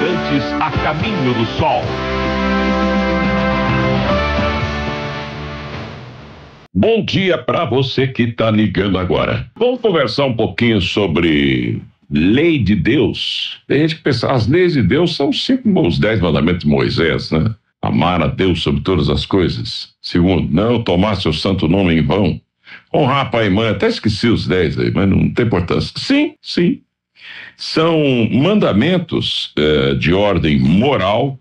Bandeirantes a caminho do sol. Bom dia para você que está ligando agora. Vamos conversar um pouquinho sobre lei de Deus. Tem gente que pensa, as leis de Deus são os 10 mandamentos de Moisés, né? Amar a Deus sobre todas as coisas. Segundo, não tomar seu santo nome em vão. Honrar pai e mãe, até esqueci os 10 aí, mas não tem importância. Sim. São mandamentos de ordem moral,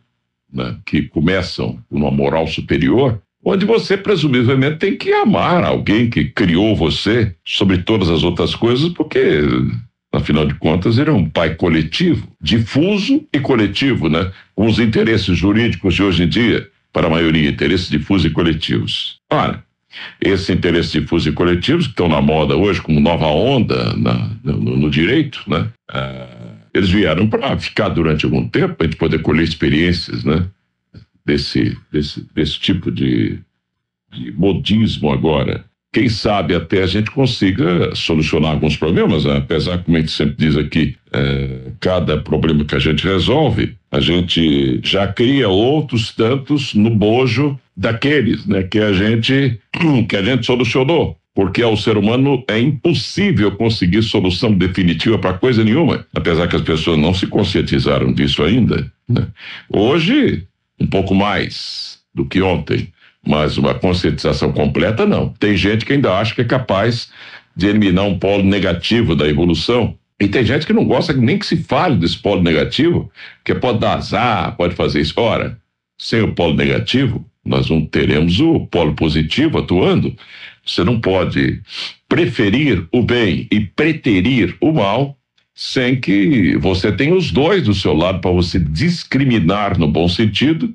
né, que começam com uma moral superior, onde você presumivelmente tem que amar alguém que criou você sobre todas as outras coisas, porque, afinal de contas, ele é um pai coletivo, difuso e coletivo, né? Com os interesses jurídicos de hoje em dia, para a maioria, interesses difusos e coletivos. Olha, esses interesses difusos e coletivos que estão na moda hoje como nova onda no direito, né? Eles vieram para ficar durante algum tempo, para a gente poder colher experiências, né? Desse tipo de modismo agora. Quem sabe até a gente consiga solucionar alguns problemas, né? Apesar que, como a gente sempre diz aqui, cada problema que a gente resolve, a gente já cria outros tantos no bojo daqueles, né? Que a gente solucionou. Porque ao ser humano é impossível conseguir solução definitiva para coisa nenhuma, apesar que as pessoas não se conscientizaram disso ainda, né? Hoje, um pouco mais do que ontem, mas uma conscientização completa não. Tem gente que ainda acha que é capaz de eliminar um polo negativo da evolução, e tem gente que não gosta nem que se fale desse polo negativo, que pode dar azar, pode fazer isso. Ora, sem o polo negativo, nós não teremos o polo positivo atuando. Você não pode preferir o bem e preterir o mal sem que você tenha os dois do seu lado para você discriminar no bom sentido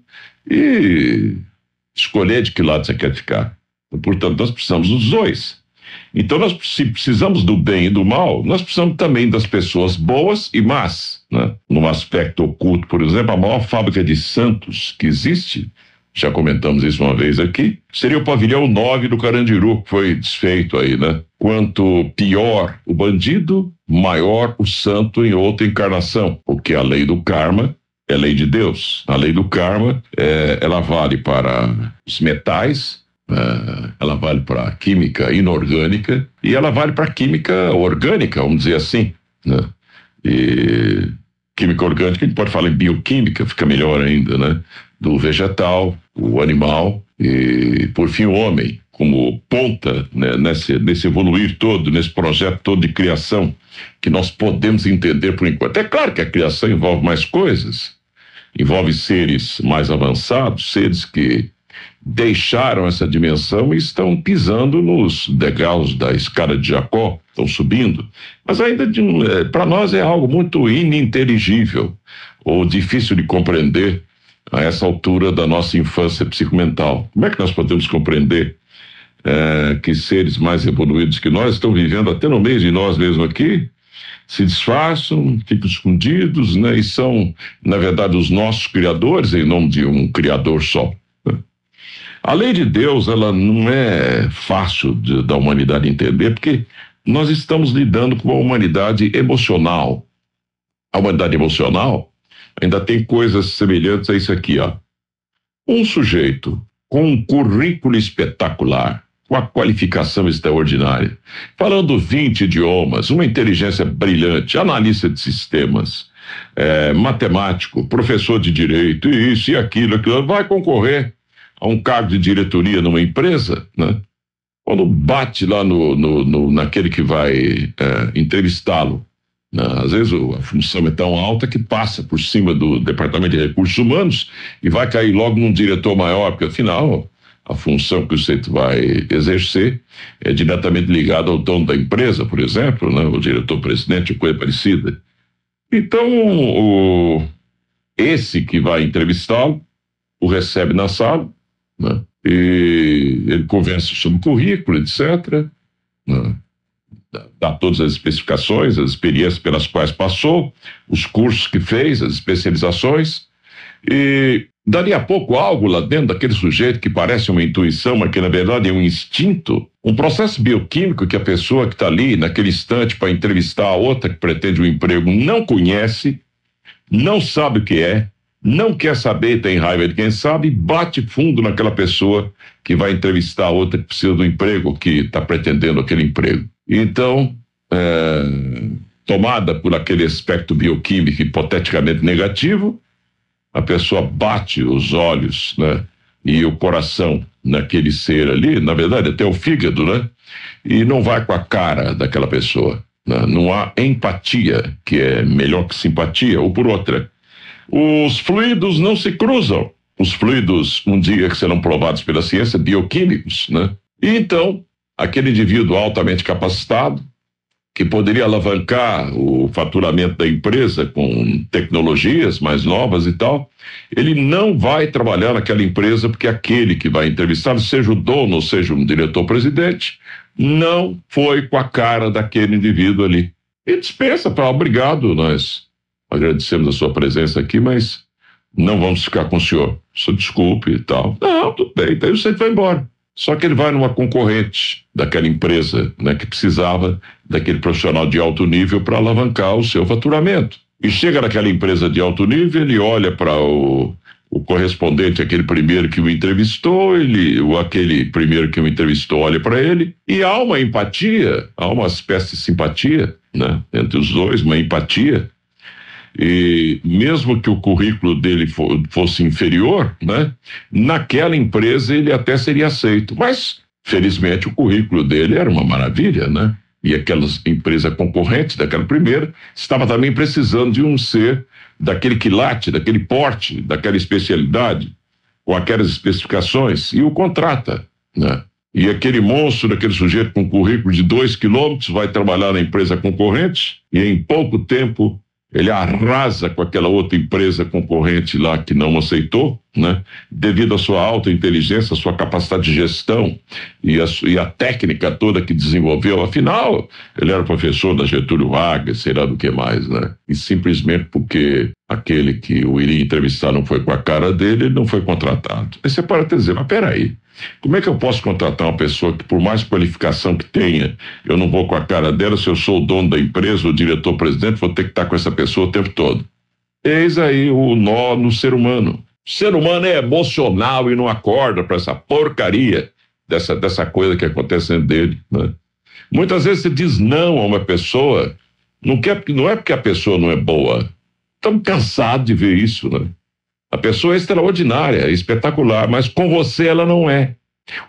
e escolher de que lado você quer ficar. Portanto, nós precisamos dos dois. Então, se precisamos do bem e do mal, nós precisamos também das pessoas boas e más, né? Num aspecto oculto, por exemplo, a maior fábrica de santos que existe, já comentamos isso uma vez aqui, seria o pavilhão 9 do Carandiru, que foi desfeito aí, né? Quanto pior o bandido, maior o santo em outra encarnação, porque a lei do karma é lei de Deus. A lei do karma, ela vale para os metais, ela vale para a química inorgânica e ela vale para a química orgânica, vamos dizer assim, né? E química orgânica, a gente pode falar em bioquímica, fica melhor ainda, né? Do vegetal, o animal e, por fim, o homem, como ponta, né, nesse evoluir todo, nesse projeto todo de criação que nós podemos entender por enquanto. É claro que a criação envolve mais coisas, envolve seres mais avançados, seres que deixaram essa dimensão e estão pisando nos degraus da escada de Jacó, estão subindo, mas ainda para nós é algo muito ininteligível ou difícil de compreender a essa altura da nossa infância psicomental. Como é que nós podemos compreender que seres mais evoluídos que nós estão vivendo até no meio de nós mesmo aqui, se disfarçam, ficam escondidos, né? E são, na verdade, os nossos criadores em nome de um criador só, né? A lei de Deus, ela não é fácil da humanidade entender, porque nós estamos lidando com uma humanidade emocional. A humanidade emocional ainda tem coisas semelhantes a isso aqui, ó. Um sujeito com um currículo espetacular, com a qualificação extraordinária, falando 20 idiomas, uma inteligência brilhante, analista de sistemas, matemático, professor de direito, isso e aquilo, vai concorrer a um cargo de diretoria numa empresa, né? Quando bate lá naquele que vai entrevistá-lo, às vezes a função é tão alta que passa por cima do Departamento de Recursos Humanos e vai cair logo num diretor maior, porque afinal a função que você vai exercer é diretamente ligada ao dono da empresa, por exemplo, né? O diretor-presidente ou coisa parecida. Então, esse que vai entrevistá-lo o recebe na sala, né? E ele conversa sobre o currículo, etc., né? Dá todas as especificações, as experiências pelas quais passou, os cursos que fez, as especializações, e dali a pouco algo lá dentro daquele sujeito que parece uma intuição, mas que na verdade é um instinto, um processo bioquímico que a pessoa que está ali naquele instante para entrevistar a outra que pretende um emprego não conhece, não sabe o que é, não quer saber, tem raiva de quem sabe, e bate fundo naquela pessoa que vai entrevistar a outra que precisa do emprego, que está pretendendo aquele emprego. Então, tomada por aquele aspecto bioquímico hipoteticamente negativo, a pessoa bate os olhos, né, e o coração naquele ser ali, na verdade até o fígado, né, e não vai com a cara daquela pessoa, né? Não há empatia, que é melhor que simpatia, ou por outra. Os fluidos não se cruzam. Os fluidos, um dia que serão provados pela ciência, bioquímicos, né? E então, aquele indivíduo altamente capacitado, que poderia alavancar o faturamento da empresa com tecnologias mais novas e tal, ele não vai trabalhar naquela empresa porque aquele que vai entrevistar, seja o dono ou seja um diretor-presidente, não foi com a cara daquele indivíduo ali. E dispensa, para obrigado, nós agradecemos a sua presença aqui, mas não vamos ficar com o senhor. Só desculpe e tal. Não, tudo bem, daí você vai embora. Só que ele vai numa concorrente daquela empresa, né, que precisava daquele profissional de alto nível para alavancar o seu faturamento. E chega naquela empresa de alto nível, ele olha para o correspondente, aquele primeiro que o entrevistou, aquele primeiro que o entrevistou olha para ele, e há uma empatia, há uma espécie de simpatia, né, entre os dois, uma empatia. E mesmo que o currículo dele fosse inferior, né, naquela empresa ele até seria aceito. Mas, felizmente, o currículo dele era uma maravilha, né? E aquela empresa concorrente daquela primeira estava também precisando de um ser daquele quilate, daquele porte, daquela especialidade, com aquelas especificações, e o contrata, né? E aquele monstro, daquele sujeito com currículo de 2 quilômetros, vai trabalhar na empresa concorrente e em pouco tempo ele arrasa com aquela outra empresa concorrente lá que não aceitou, né? Devido à sua alta inteligência, à sua capacidade de gestão e a técnica toda que desenvolveu. Afinal, ele era professor da Getúlio Vargas, sei lá do que mais, né? E simplesmente porque aquele que o iria entrevistar não foi com a cara dele, ele não foi contratado. Aí você pode dizer, mas peraí, como é que eu posso contratar uma pessoa que, por mais qualificação que tenha, eu não vou com a cara dela? Se eu sou o dono da empresa, o diretor-presidente, vou ter que estar com essa pessoa o tempo todo. Eis aí o nó no ser humano. O ser humano é emocional e não acorda para essa porcaria dessa coisa que acontece dentro dele, né? Muitas vezes você diz não a uma pessoa, não é porque a pessoa não é boa. Estamos cansados de ver isso, né? A pessoa é extraordinária, é espetacular, mas com você ela não é.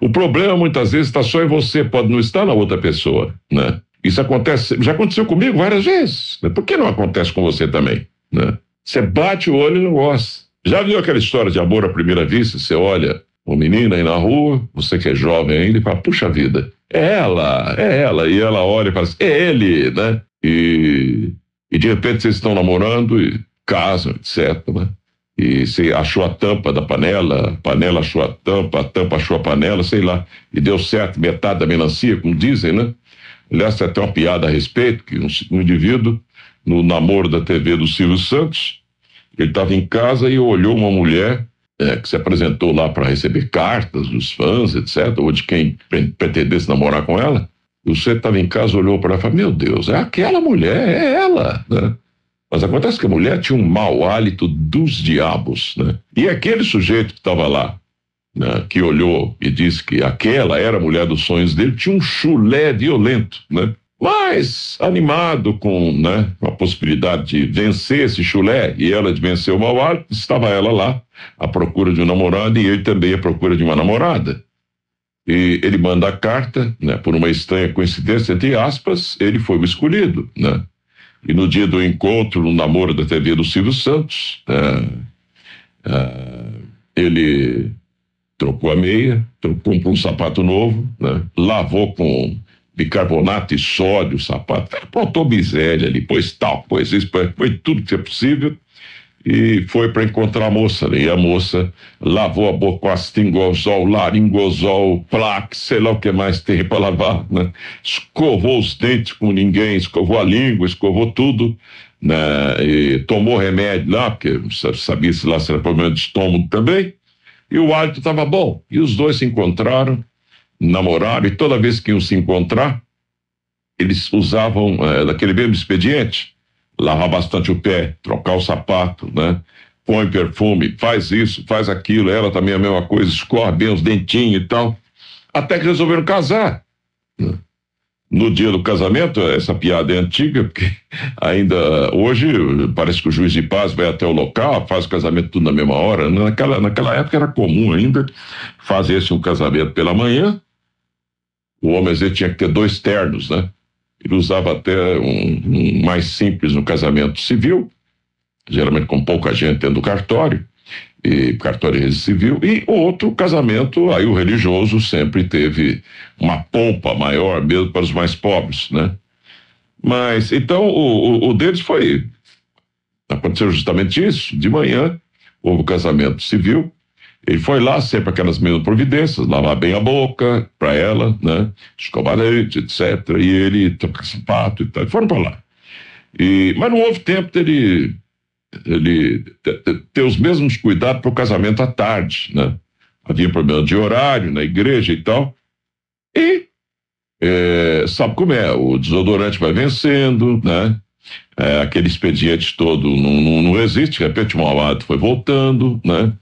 O problema muitas vezes está só em você, pode não estar na outra pessoa, né? Isso acontece, já aconteceu comigo várias vezes, né? Por que não acontece com você também, né? Você bate o olho e não gosta. Já viu aquela história de amor à primeira vista? Você olha uma menina aí na rua, você que é jovem ainda, e fala, puxa vida, é ela, e ela olha e fala assim, é ele, né? E de repente vocês estão namorando e casam, etc., né? E você achou a tampa da panela, a panela achou a tampa achou a panela, sei lá, e deu certo metade da melancia, como dizem, né? Aliás, tem até uma piada a respeito, que um indivíduo, no namoro da TV do Silvio Santos, ele estava em casa e olhou uma mulher que se apresentou lá para receber cartas dos fãs, etc., ou de quem pretendesse namorar com ela. E você estava em casa, olhou para ela e falou, meu Deus, é aquela mulher, é ela, né? Mas acontece que a mulher tinha um mau hálito dos diabos, né? E aquele sujeito que estava lá, né, que olhou e disse que aquela era a mulher dos sonhos dele, tinha um chulé violento, né? Mas, animado com, né, a possibilidade de vencer esse chulé e ela de vencer o mau hálito, estava ela lá à procura de um namorado e ele também à procura de uma namorada. E ele manda a carta, né, por uma estranha coincidência, entre aspas, ele foi o escolhido, né? E no dia do encontro, no namoro da TV do Silvio Santos, ele trocou a meia, comprou um sapato novo, né? Lavou com bicarbonato e sódio o sapato, botou miséria ali, pôs tal, pôs isso, foi tudo que é possível e foi para encontrar a moça, né? E a moça lavou a boca com astingosol, laringosol, plaque, sei lá o que mais tem para lavar, né? Escovou os dentes como ninguém, escovou a língua, escovou tudo, né? E tomou remédio lá, porque sabia se lá se era problema de estômago também, e o hálito estava bom. E os dois se encontraram, namoraram, e toda vez que iam se encontrar, eles usavam daquele mesmo expediente, lavar bastante o pé, trocar o sapato, né? Põe perfume, faz isso, faz aquilo, ela também é a mesma coisa, escorre bem os dentinhos e tal, até que resolveram casar, né? No dia do casamento, essa piada é antiga, porque ainda hoje parece que o juiz de paz vai até o local, faz o casamento tudo na mesma hora. Naquela época era comum ainda fazer-se um casamento pela manhã. O homem às vezes tinha que ter 2 ternos, né? Ele usava até um mais simples no casamento civil, geralmente com pouca gente dentro do cartório, e cartório civil, e outro casamento, aí o religioso sempre teve uma pompa maior, mesmo para os mais pobres, né? Mas, então, o deles aconteceu justamente isso, de manhã, houve o casamento civil, ele foi lá, sempre aquelas mesmas providências, lavar bem a boca para ela, né? Escovar leite, etc. E ele trocar sapato e tal, e foram para lá. Mas não houve tempo dele ter os mesmos cuidados para o casamento à tarde, né? Havia problema de horário na igreja e tal. E sabe como é, o desodorante vai vencendo, né? Aquele expediente todo não existe, de repente o mau hálito foi voltando, né?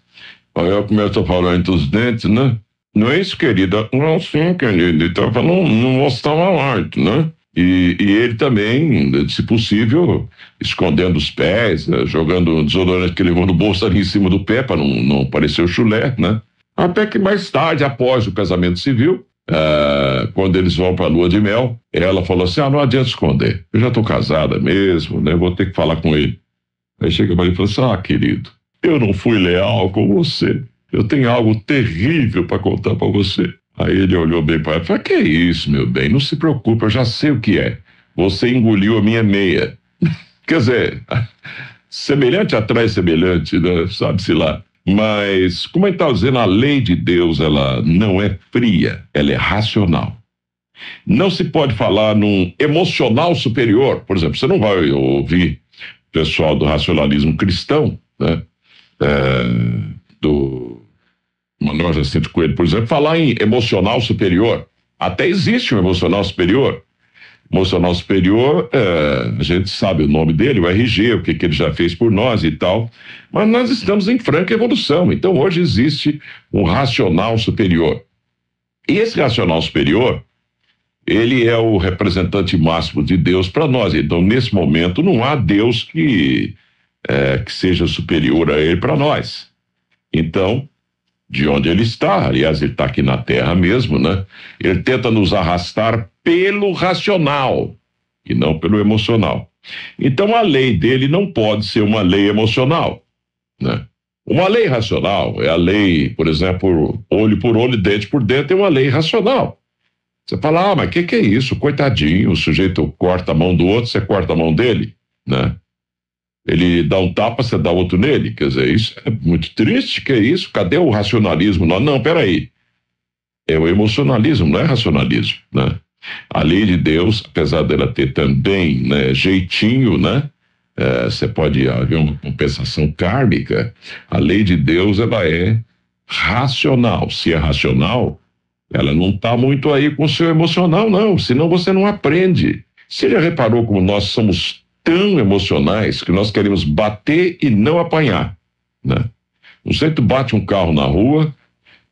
Aí eu começo a falar entre os dentes, né? Não é isso, querida? Não, sim, querida. Então, não mostrar mau hálito, né? E ele também, se possível, escondendo os pés, né? Jogando o desodorante que levou no bolso ali em cima do pé para não parecer o chulé, né? Até que mais tarde, após o casamento civil, quando eles vão para a lua de mel, ela falou assim: não adianta esconder, eu já estou casada mesmo, né? Vou ter que falar com ele. Aí chega para ele e fala assim: querido, eu não fui leal com você, eu tenho algo terrível para contar para você. Aí ele olhou bem para ela e falou: que é isso, meu bem, não se preocupe, eu já sei o que é. Você engoliu a minha meia. Quer dizer, semelhante atrai semelhante, né? Sabe-se lá. Mas, como ele está dizendo, a lei de Deus, ela não é fria, ela é racional. Não se pode falar num emocional superior. Por exemplo, você não vai ouvir pessoal do racionalismo cristão, né? Do Manuel Jacinto Coelho, por exemplo, falar em emocional superior. Até existe um emocional superior. Emocional superior, a gente sabe o nome dele, o RG, o que ele já fez por nós e tal, mas nós estamos em franca evolução. Então hoje existe um racional superior. E esse racional superior, ele é o representante máximo de Deus para nós. Então, nesse momento, não há Deus que seja superior a ele para nós. Então, de onde ele está, aliás, ele está aqui na Terra mesmo, né? Ele tenta nos arrastar pelo racional e não pelo emocional. Então, a lei dele não pode ser uma lei emocional, né? Uma lei racional é a lei, por exemplo, olho por olho, dente por dente, é uma lei racional. Você fala: mas que é isso? Coitadinho, o sujeito corta a mão do outro, você corta a mão dele, né? Ele dá um tapa, você dá outro nele. Quer dizer, isso é muito triste, que é isso? Cadê o racionalismo? Não, peraí. É o emocionalismo, não é racionalismo, né? A lei de Deus, apesar dela ter também, né, jeitinho, né? Você pode haver uma compensação kármica. A lei de Deus, ela é racional. Se é racional, ela não está muito aí com o seu emocional, não. Senão você não aprende. Você já reparou como nós somos tão emocionais que nós queremos bater e não apanhar, né? Não sei, tu bate um carro na rua,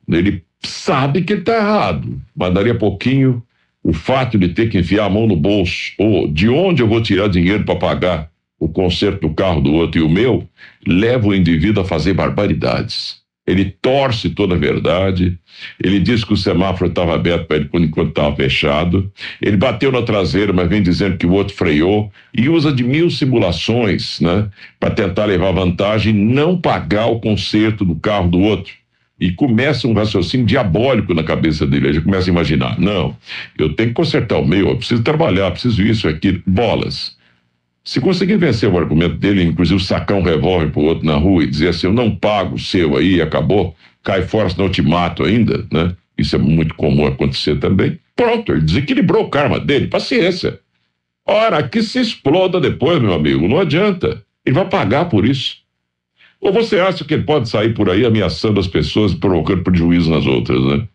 ele sabe que ele está errado, mas daria pouquinho, o fato de ter que enfiar a mão no bolso, ou de onde eu vou tirar dinheiro para pagar o conserto do carro do outro e o meu, leva o indivíduo a fazer barbaridades. Ele torce toda a verdade, ele diz que o semáforo estava aberto para ele enquanto estava fechado, ele bateu na traseira, mas vem dizendo que o outro freou, e usa de 1000 simulações, né, para tentar levar vantagem e não pagar o conserto do carro do outro. E começa um raciocínio diabólico na cabeça dele, ele já começa a imaginar: não, eu tenho que consertar o meu, eu preciso trabalhar, preciso isso, aquilo, bolas. Se conseguir vencer o argumento dele, inclusive sacar um revólver pro outro na rua e dizer assim: eu não pago o seu aí, acabou, cai fora, senão eu te mato ainda, né? Isso é muito comum acontecer também. Pronto, ele desequilibrou o karma dele, paciência. Ora, que se exploda depois, meu amigo, não adianta. Ele vai pagar por isso. Ou você acha que ele pode sair por aí ameaçando as pessoas e provocando prejuízo nas outras, né?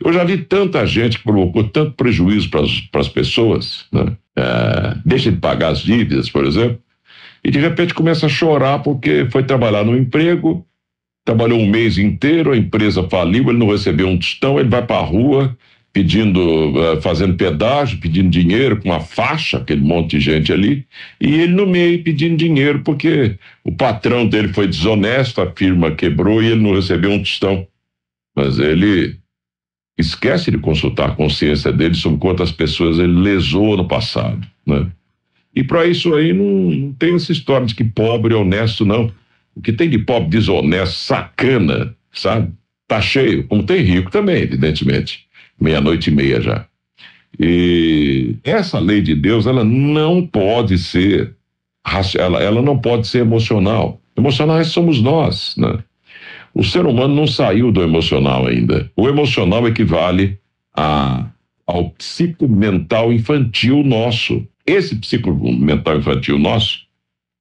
Eu já vi tanta gente que provocou tanto prejuízo para as pessoas, né? Deixa de pagar as dívidas, por exemplo, e de repente começa a chorar porque foi trabalhar no emprego, trabalhou um mês inteiro, a empresa faliu, ele não recebeu um tostão, ele vai para a rua pedindo, fazendo pedágio, pedindo dinheiro com uma faixa, aquele monte de gente ali, e ele no meio pedindo dinheiro porque o patrão dele foi desonesto, a firma quebrou e ele não recebeu um tostão. Mas ele esquece de consultar a consciência dele sobre quantas pessoas ele lesou no passado, né? E para isso aí não tem essa história de que pobre é honesto, não. O que tem de pobre desonesto, sacana, sabe? Tá cheio, como tem rico também, evidentemente. 00:30 já. E essa lei de Deus, ela não pode ser, ela não pode ser emocional. Emocionais somos nós, né? O ser humano não saiu do emocional ainda. O emocional equivale ao psicomental infantil nosso. Esse psicomental infantil nosso,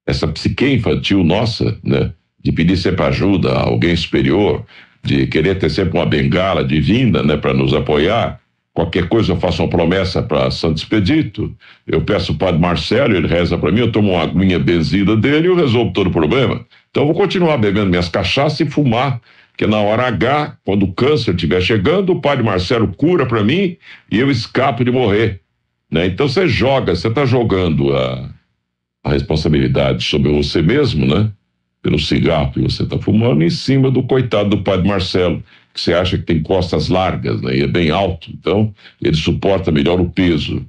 essa psique infantil nossa, né, de pedir sempre ajuda a alguém superior, de querer ter sempre uma bengala divina, né, para nos apoiar. Qualquer coisa eu faço uma promessa para Santo Expedito, eu peço o padre Marcelo, ele reza para mim, eu tomo uma aguinha benzida dele e eu resolvo todo o problema. Então eu vou continuar bebendo minhas cachaças e fumar, porque na hora H, quando o câncer estiver chegando, o padre Marcelo cura para mim e eu escapo de morrer, né? Então você está jogando a responsabilidade sobre você mesmo, né? Pelo cigarro que você está fumando, em cima do coitado do padre Marcelo, que você acha que tem costas largas, né? E é bem alto, então ele suporta melhor o peso.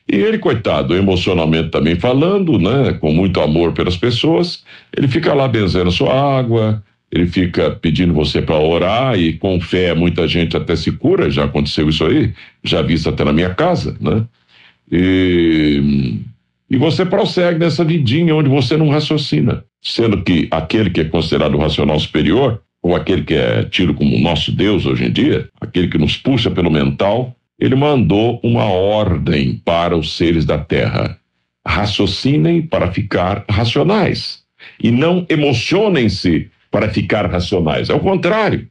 E ele, coitado, emocionalmente também falando, né? Com muito amor pelas pessoas, ele fica lá benzendo a sua água, ele fica pedindo você para orar, e com fé muita gente até se cura, já aconteceu isso aí, já vi isso até na minha casa, né? E você prossegue nessa vidinha onde você não raciocina, sendo que aquele que é considerado o racional superior, ou aquele que é tido como nosso Deus hoje em dia, aquele que nos puxa pelo mental, ele mandou uma ordem para os seres da Terra: raciocinem para ficar racionais, e não emocionem-se para ficar racionais. É o contrário.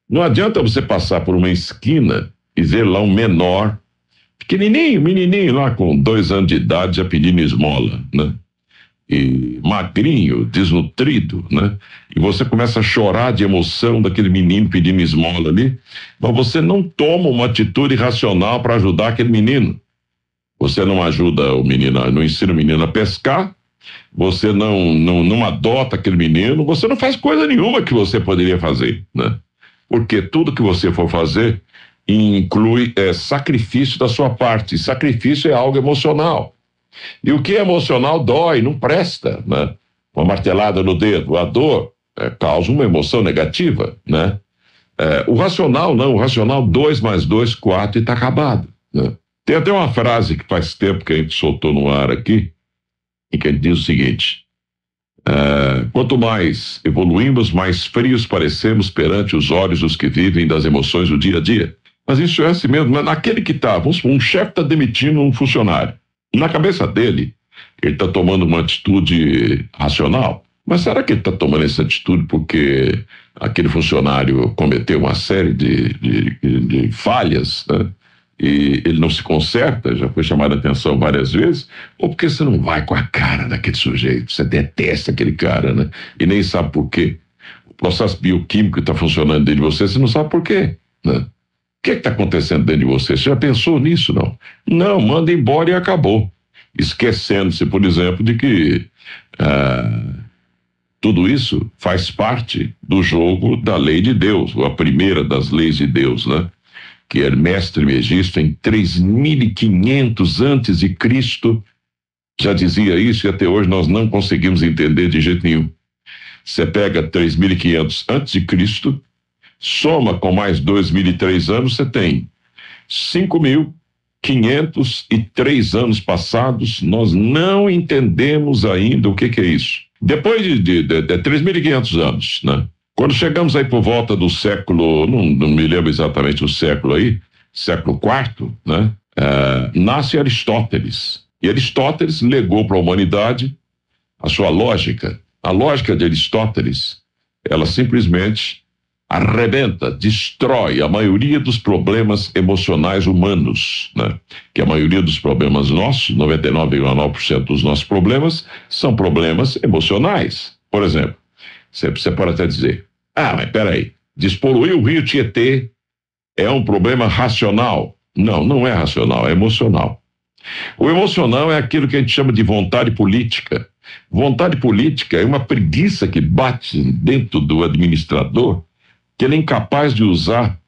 Não adianta você passar por uma esquina e ver lá um menor, pequenininho, menininho lá com 2 anos de idade já pedindo esmola, né? E magrinho, desnutrido, né? E você começa a chorar de emoção daquele menino pedindo esmola ali, mas você não toma uma atitude racional para ajudar aquele menino. Você não ajuda o menino, não ensina o menino a pescar, você não adota aquele menino, você não faz coisa nenhuma que você poderia fazer, né? Porque tudo que você for fazer inclui sacrifício da sua parte. Sacrifício é algo emocional. E o que é emocional dói, não presta, né? Uma martelada no dedo, a dor causa uma emoção negativa, né? O racional não, o racional 2 mais 2, 4 e está acabado, né? Tem até uma frase que faz tempo que a gente soltou no ar aqui, em que a gente diz o seguinte: quanto mais evoluímos, mais frios parecemos perante os olhos dos que vivem das emoções do dia a dia. Mas isso é assim mesmo, naquele que está, vamos supor, um chefe está demitindo um funcionário. Na cabeça dele, ele está tomando uma atitude racional. Mas será que ele está tomando essa atitude porque aquele funcionário cometeu uma série de falhas, né? E ele não se conserta, já foi chamado a atenção várias vezes? Ou porque você não vai com a cara daquele sujeito, você detesta aquele cara, né? E nem sabe por quê. O processo bioquímico está funcionando dentro de você não sabe por quê, né? O que está acontecendo dentro de você? Você já pensou nisso, não? Não, manda embora e acabou. Esquecendo-se, por exemplo, de que tudo isso faz parte do jogo da lei de Deus, ou a primeira das leis de Deus, né? Que Hermes Trismegisto, em 3500 antes de Cristo, já dizia isso, e até hoje nós não conseguimos entender de jeito nenhum. Você pega 3500 antes de Cristo, soma com mais 2003 anos, você tem 5.503 anos passados, nós não entendemos ainda o que é isso. Depois de 3.500 anos, né? Quando chegamos aí por volta do século, não me lembro exatamente o século aí, século IV, né? Nasce Aristóteles. E Aristóteles legou para a humanidade a sua lógica. A lógica de Aristóteles, ela simplesmente arrebenta, destrói a maioria dos problemas emocionais humanos, né? Que a maioria dos problemas nossos, 99,9% dos nossos problemas, são problemas emocionais. Por exemplo, você pode até dizer, mas peraí, despoluir o rio Tietê é um problema racional? Não, não é racional, é emocional. O emocional é aquilo que a gente chama de vontade política. Vontade política é uma preguiça que bate dentro do administrador, que ele é incapaz de usar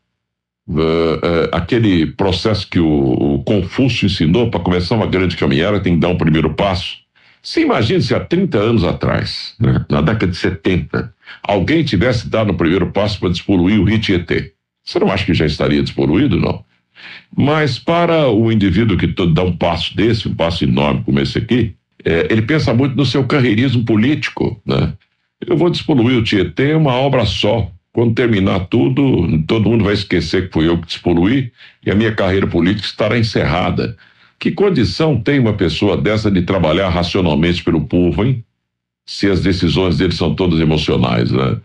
aquele processo que o Confúcio ensinou para começar uma grande caminhada, tem que dar um primeiro passo. Você imagina se há 30 anos atrás, né, na década de 70, alguém tivesse dado o primeiro passo para despoluir o rio Tietê. Você não acha que já estaria despoluído, não? Mas para o indivíduo que dá um passo desse, um passo enorme como esse aqui, ele pensa muito no seu carreirismo político, né? Eu vou despoluir o Tietê, é uma obra só. Quando terminar tudo, todo mundo vai esquecer que fui eu que despoluí e a minha carreira política estará encerrada. Que condição tem uma pessoa dessa de trabalhar racionalmente pelo povo, hein? Se as decisões dele são todas emocionais, né?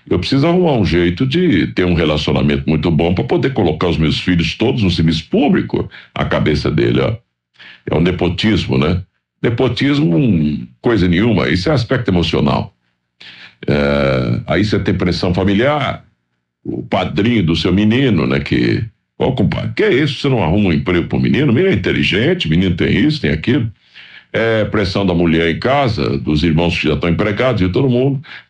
Eu preciso arrumar um jeito de ter um relacionamento muito bom para poder colocar os meus filhos todos no serviço público, a cabeça dele, ó. É um nepotismo, né? Nepotismo, coisa nenhuma, isso é aspecto emocional. Aí você tem pressão familiar, o padrinho do seu menino, né? Compadre, que é isso? Você não arruma um emprego pro menino? O menino é inteligente, o menino tem isso, tem aquilo. Pressão da mulher em casa, dos irmãos que já estão empregados, de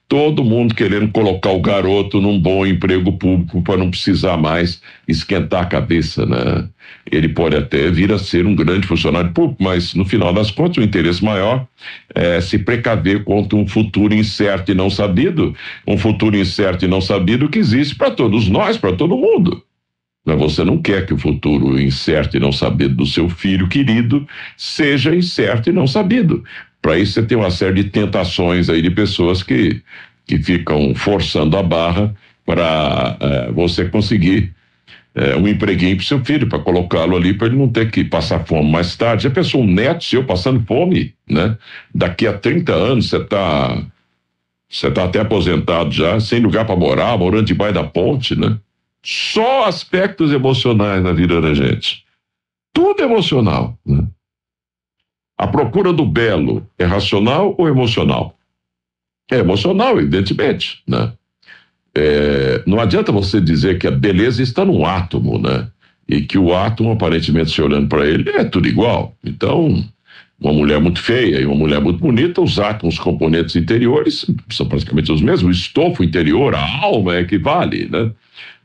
todo mundo querendo colocar o garoto num bom emprego público para não precisar mais esquentar a cabeça, né? Ele pode até vir a ser um grande funcionário público, mas no final das contas o interesse maior é se precaver contra um futuro incerto e não sabido, que existe para todos nós, para todo mundo. Mas você não quer que o futuro incerto e não sabido do seu filho querido seja incerto e não sabido. Para isso você tem uma série de tentações aí de pessoas que ficam forçando a barra para você conseguir um empreguinho para seu filho, para colocá-lo ali, para ele não ter que passar fome mais tarde. Já pensou um neto seu passando fome, né? Daqui a 30 anos você tá até aposentado já, sem lugar para morar, morando debaixo da ponte, né? Só aspectos emocionais na vida da gente. Tudo emocional, né? A procura do belo é racional ou emocional? É emocional, evidentemente, né? Não adianta você dizer que a beleza está no átomo, né? E que o átomo, aparentemente, se olhando para ele, é tudo igual. Então, uma mulher muito feia e uma mulher muito bonita, os átomos, os componentes interiores são praticamente os mesmos. O estofo interior, a alma é que vale, né?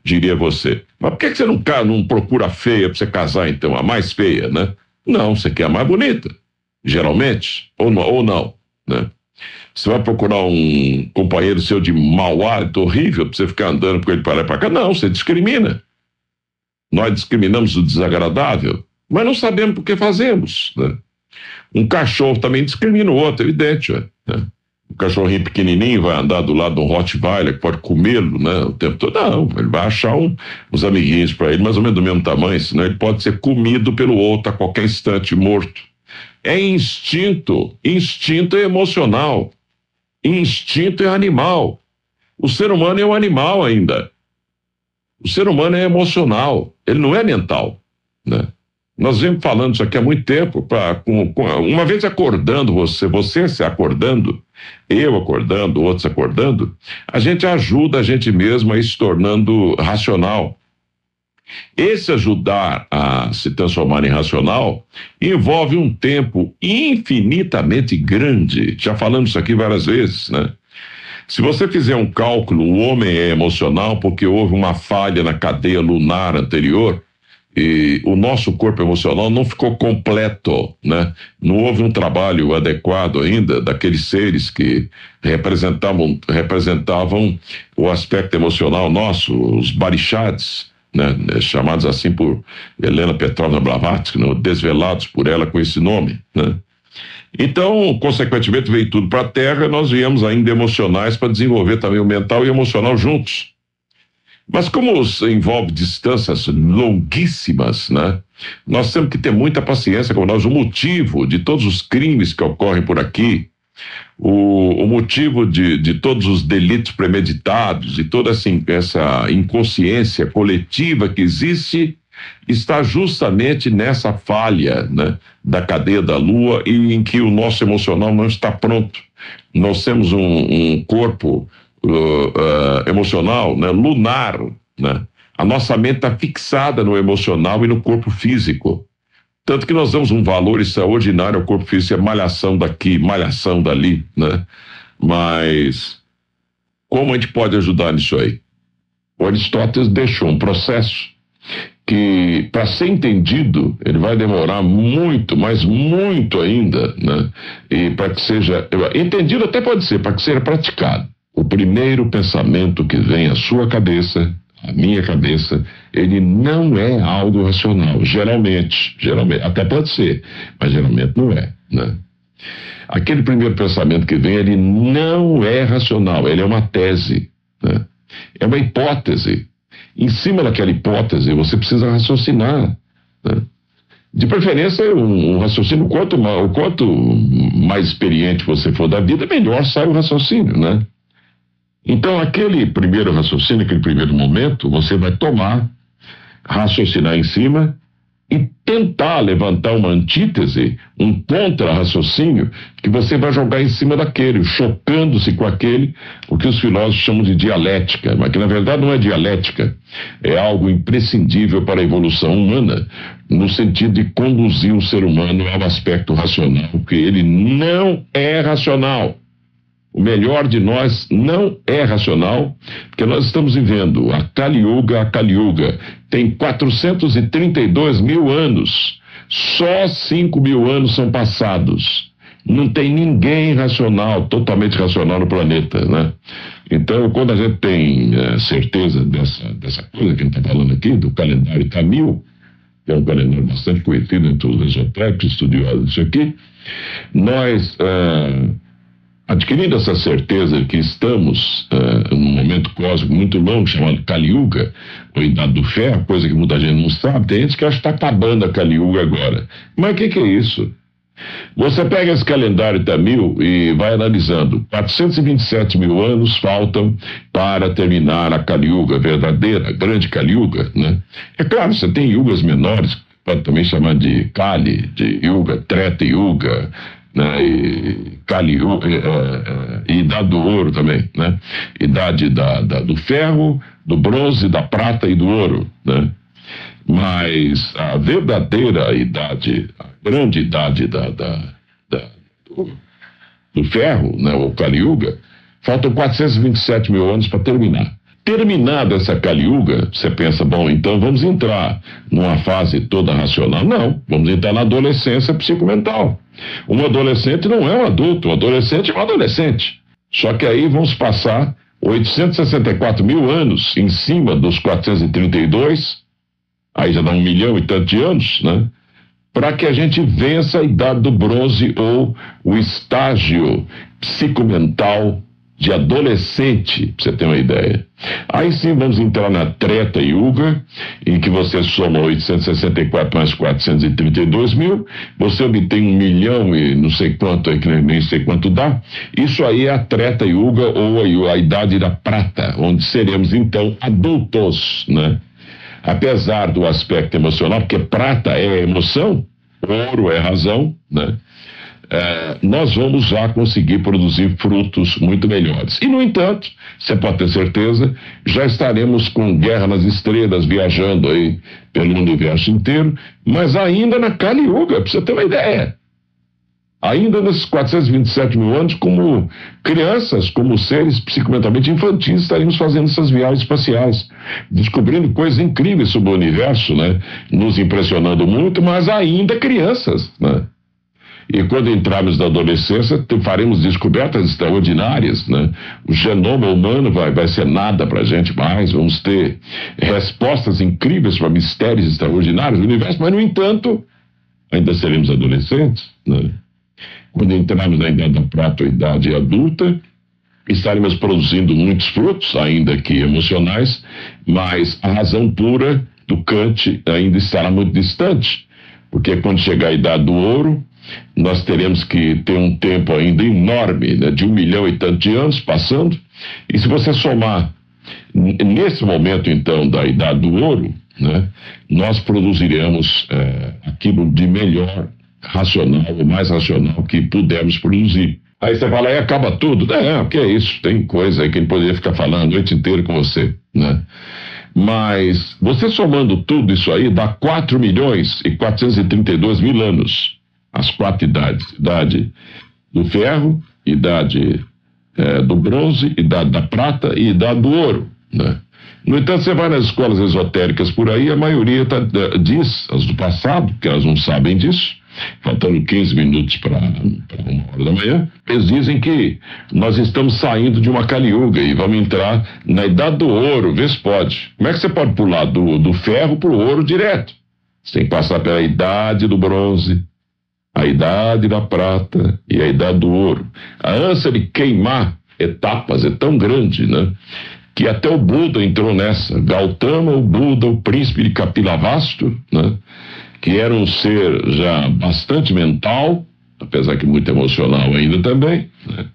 Diria você. Mas por que você não procura a feia para você casar, então? A mais feia, né? Não, você quer a mais bonita. Geralmente, ou não, né? Você vai procurar um companheiro seu de mau hálito horrível para você ficar andando com ele para lá e para cá? Não, você discrimina. Nós discriminamos o desagradável, mas não sabemos por que fazemos, né? Um cachorro também discrimina o outro, evidente, né? Um cachorrinho pequenininho vai andar do lado de um Rottweiler que pode comê-lo, né, o tempo todo. Não, ele vai achar uns amiguinhos para ele, mais ou menos do mesmo tamanho, senão ele pode ser comido pelo outro a qualquer instante, morto. É instinto é emocional, instinto é animal. O ser humano é um animal ainda. O ser humano é emocional, ele não é mental, né? Nós vemos falando isso aqui há muito tempo, uma vez acordando você se acordando, eu acordando, outros acordando, a gente ajuda a gente mesmo a ir se tornando racional. Esse ajudar a se transformar em racional envolve um tempo infinitamente grande. Já falamos isso aqui várias vezes, né? Se você fizer um cálculo, o homem é emocional porque houve uma falha na cadeia lunar anterior e o nosso corpo emocional não ficou completo, né? Não houve um trabalho adequado ainda daqueles seres que representavam o aspecto emocional nosso, os Barichads, né? Chamados assim por Helena Petrovna Blavatsky, né? Desvelados por ela com esse nome, né? Então, consequentemente, veio tudo para a Terra, nós viemos ainda emocionais para desenvolver também o mental e o emocional juntos. Mas como envolve distâncias longuíssimas, né? Nós temos que ter muita paciência com nós. O motivo de todos os crimes que ocorrem por aqui, O motivo de todos os delitos premeditados e toda essa inconsciência coletiva que existe está justamente nessa falha, né, da cadeia da Lua, e em que o nosso emocional não está pronto. Nós temos um corpo emocional, né, lunar, né? A nossa mente está fixada no emocional e no corpo físico. Tanto que nós damos um valor extraordinário ao corpo físico, é malhação daqui, malhação dali, né? Mas como a gente pode ajudar nisso aí? O Aristóteles deixou um processo que, para ser entendido, ele vai demorar muito, mas muito ainda, né? E para que seja entendido, até pode ser, para que seja praticado. O primeiro pensamento que vem à sua cabeça, à minha cabeça, ele não é algo racional, geralmente, até pode ser, mas geralmente não é, né? Aquele primeiro pensamento que vem, ele não é racional, ele é uma tese, né? É uma hipótese. Em cima daquela hipótese, você precisa raciocinar, né? De preferência, um raciocínio, o quanto mais experiente você for da vida, melhor sai o raciocínio, né? Então, aquele primeiro raciocínio, aquele primeiro momento, você vai tomar, raciocinar em cima e tentar levantar uma antítese, um contra-raciocínio, que você vai jogar em cima daquele, chocando-se com aquele, o que os filósofos chamam de dialética, mas que na verdade não é dialética, é algo imprescindível para a evolução humana, no sentido de conduzir o ser humano ao aspecto racional, porque ele não é racional. O melhor de nós não é racional, porque nós estamos vivendo a Kali Yuga tem 432 mil anos, só 5 mil anos são passados. Não tem ninguém racional, totalmente racional no planeta, né? Então, quando a gente tem certeza dessa coisa que a gente está falando aqui, do calendário Tamil, que é um calendário bastante conhecido entre os esotéricos, estudiosos disso aqui, nós... adquirindo essa certeza que estamos num momento cósmico muito longo, chamado Kali Yuga, ou Idade do Ferro, coisa que muita gente não sabe, tem gente que acha que está acabando a Kali Yuga agora. Mas o que é isso? Você pega esse calendário Tamil e vai analisando. 427 mil anos faltam para terminar a Kali Yuga verdadeira, a grande Kali Yuga, né? É claro, você tem yugas menores, pode também chamar de Kali, de Yuga, Treta Yuga, né, e Kali Yuga, e Idade do Ouro também, né? Idade do ferro, do bronze, da prata e do ouro, né? Mas a verdadeira idade, a grande idade do ferro, né, o Kali Yuga, faltam 427 mil anos para terminar. Terminada essa Kali Yuga, você pensa, bom, então vamos entrar numa fase toda racional. Não, vamos entrar na adolescência psicomental. Um adolescente não é um adulto, um adolescente é um adolescente. Só que aí vamos passar 864 mil anos em cima dos 432, aí já dá 1 milhão e tantos de anos, né? Para que a gente vença a idade do bronze, ou o estágio psicomental de adolescente, pra você ter uma ideia. Aí sim vamos entrar na Treta Yuga, em que você soma 864 mais 432 mil, você obtém 1 milhão e não sei quanto, que nem sei quanto dá. Isso aí é a Treta Yuga, ou a Idade da Prata, onde seremos então adultos, né? Apesar do aspecto emocional, porque prata é emoção, ouro é razão, né? Nós vamos já conseguir produzir frutos muito melhores. E, no entanto, você pode ter certeza, já estaremos com Guerra nas Estrelas, viajando aí pelo universo inteiro, mas ainda na Kali Yuga, para você ter uma ideia. Ainda nesses 427 mil anos, como crianças, como seres psicomentalmente infantis, estaríamos fazendo essas viagens espaciais, descobrindo coisas incríveis sobre o universo, né? Nos impressionando muito, mas ainda crianças, né? E quando entrarmos na adolescência, faremos descobertas extraordinárias, né? O genoma humano vai ser nada para a gente mais, vamos ter respostas incríveis para mistérios extraordinários do universo, mas, no entanto, ainda seremos adolescentes, né? Quando entrarmos na Idade da Prata, ou idade adulta, estaremos produzindo muitos frutos, ainda que emocionais, mas a razão pura do Kant ainda estará muito distante, porque quando chegar a Idade do Ouro, nós teremos que ter um tempo ainda enorme, né, de 1 milhão e tanto de anos passando, e se você somar nesse momento, então, da Idade do Ouro, né, nós produziremos aquilo de melhor racional, o mais racional que pudermos produzir. Aí você fala, aí acaba tudo. O que é isso? Tem coisa aí que ele poderia ficar falando a noite inteira com você, né? Mas você somando tudo isso aí, dá 4 milhões e 432 mil anos. As 4 idades. Idade do ferro, idade do bronze, idade da prata e idade do ouro, né? No entanto, você vai nas escolas esotéricas por aí, a maioria diz, as do passado, que elas não sabem disso, faltando 15 minutos para 1 hora da manhã, eles dizem que nós estamos saindo de uma Kali Yuga e vamos entrar na Idade do Ouro, vê se pode. Como é que você pode pular do ferro para o ouro direto? Você tem que passar pela Idade do Bronze, a Idade da Prata e a Idade do Ouro. A ânsia de queimar etapas é tão grande, né, que até o Buda entrou nessa. Gautama, o Buda, o príncipe de Kapilavastu, né, que era um ser já bastante mental, apesar que muito emocional ainda também, né?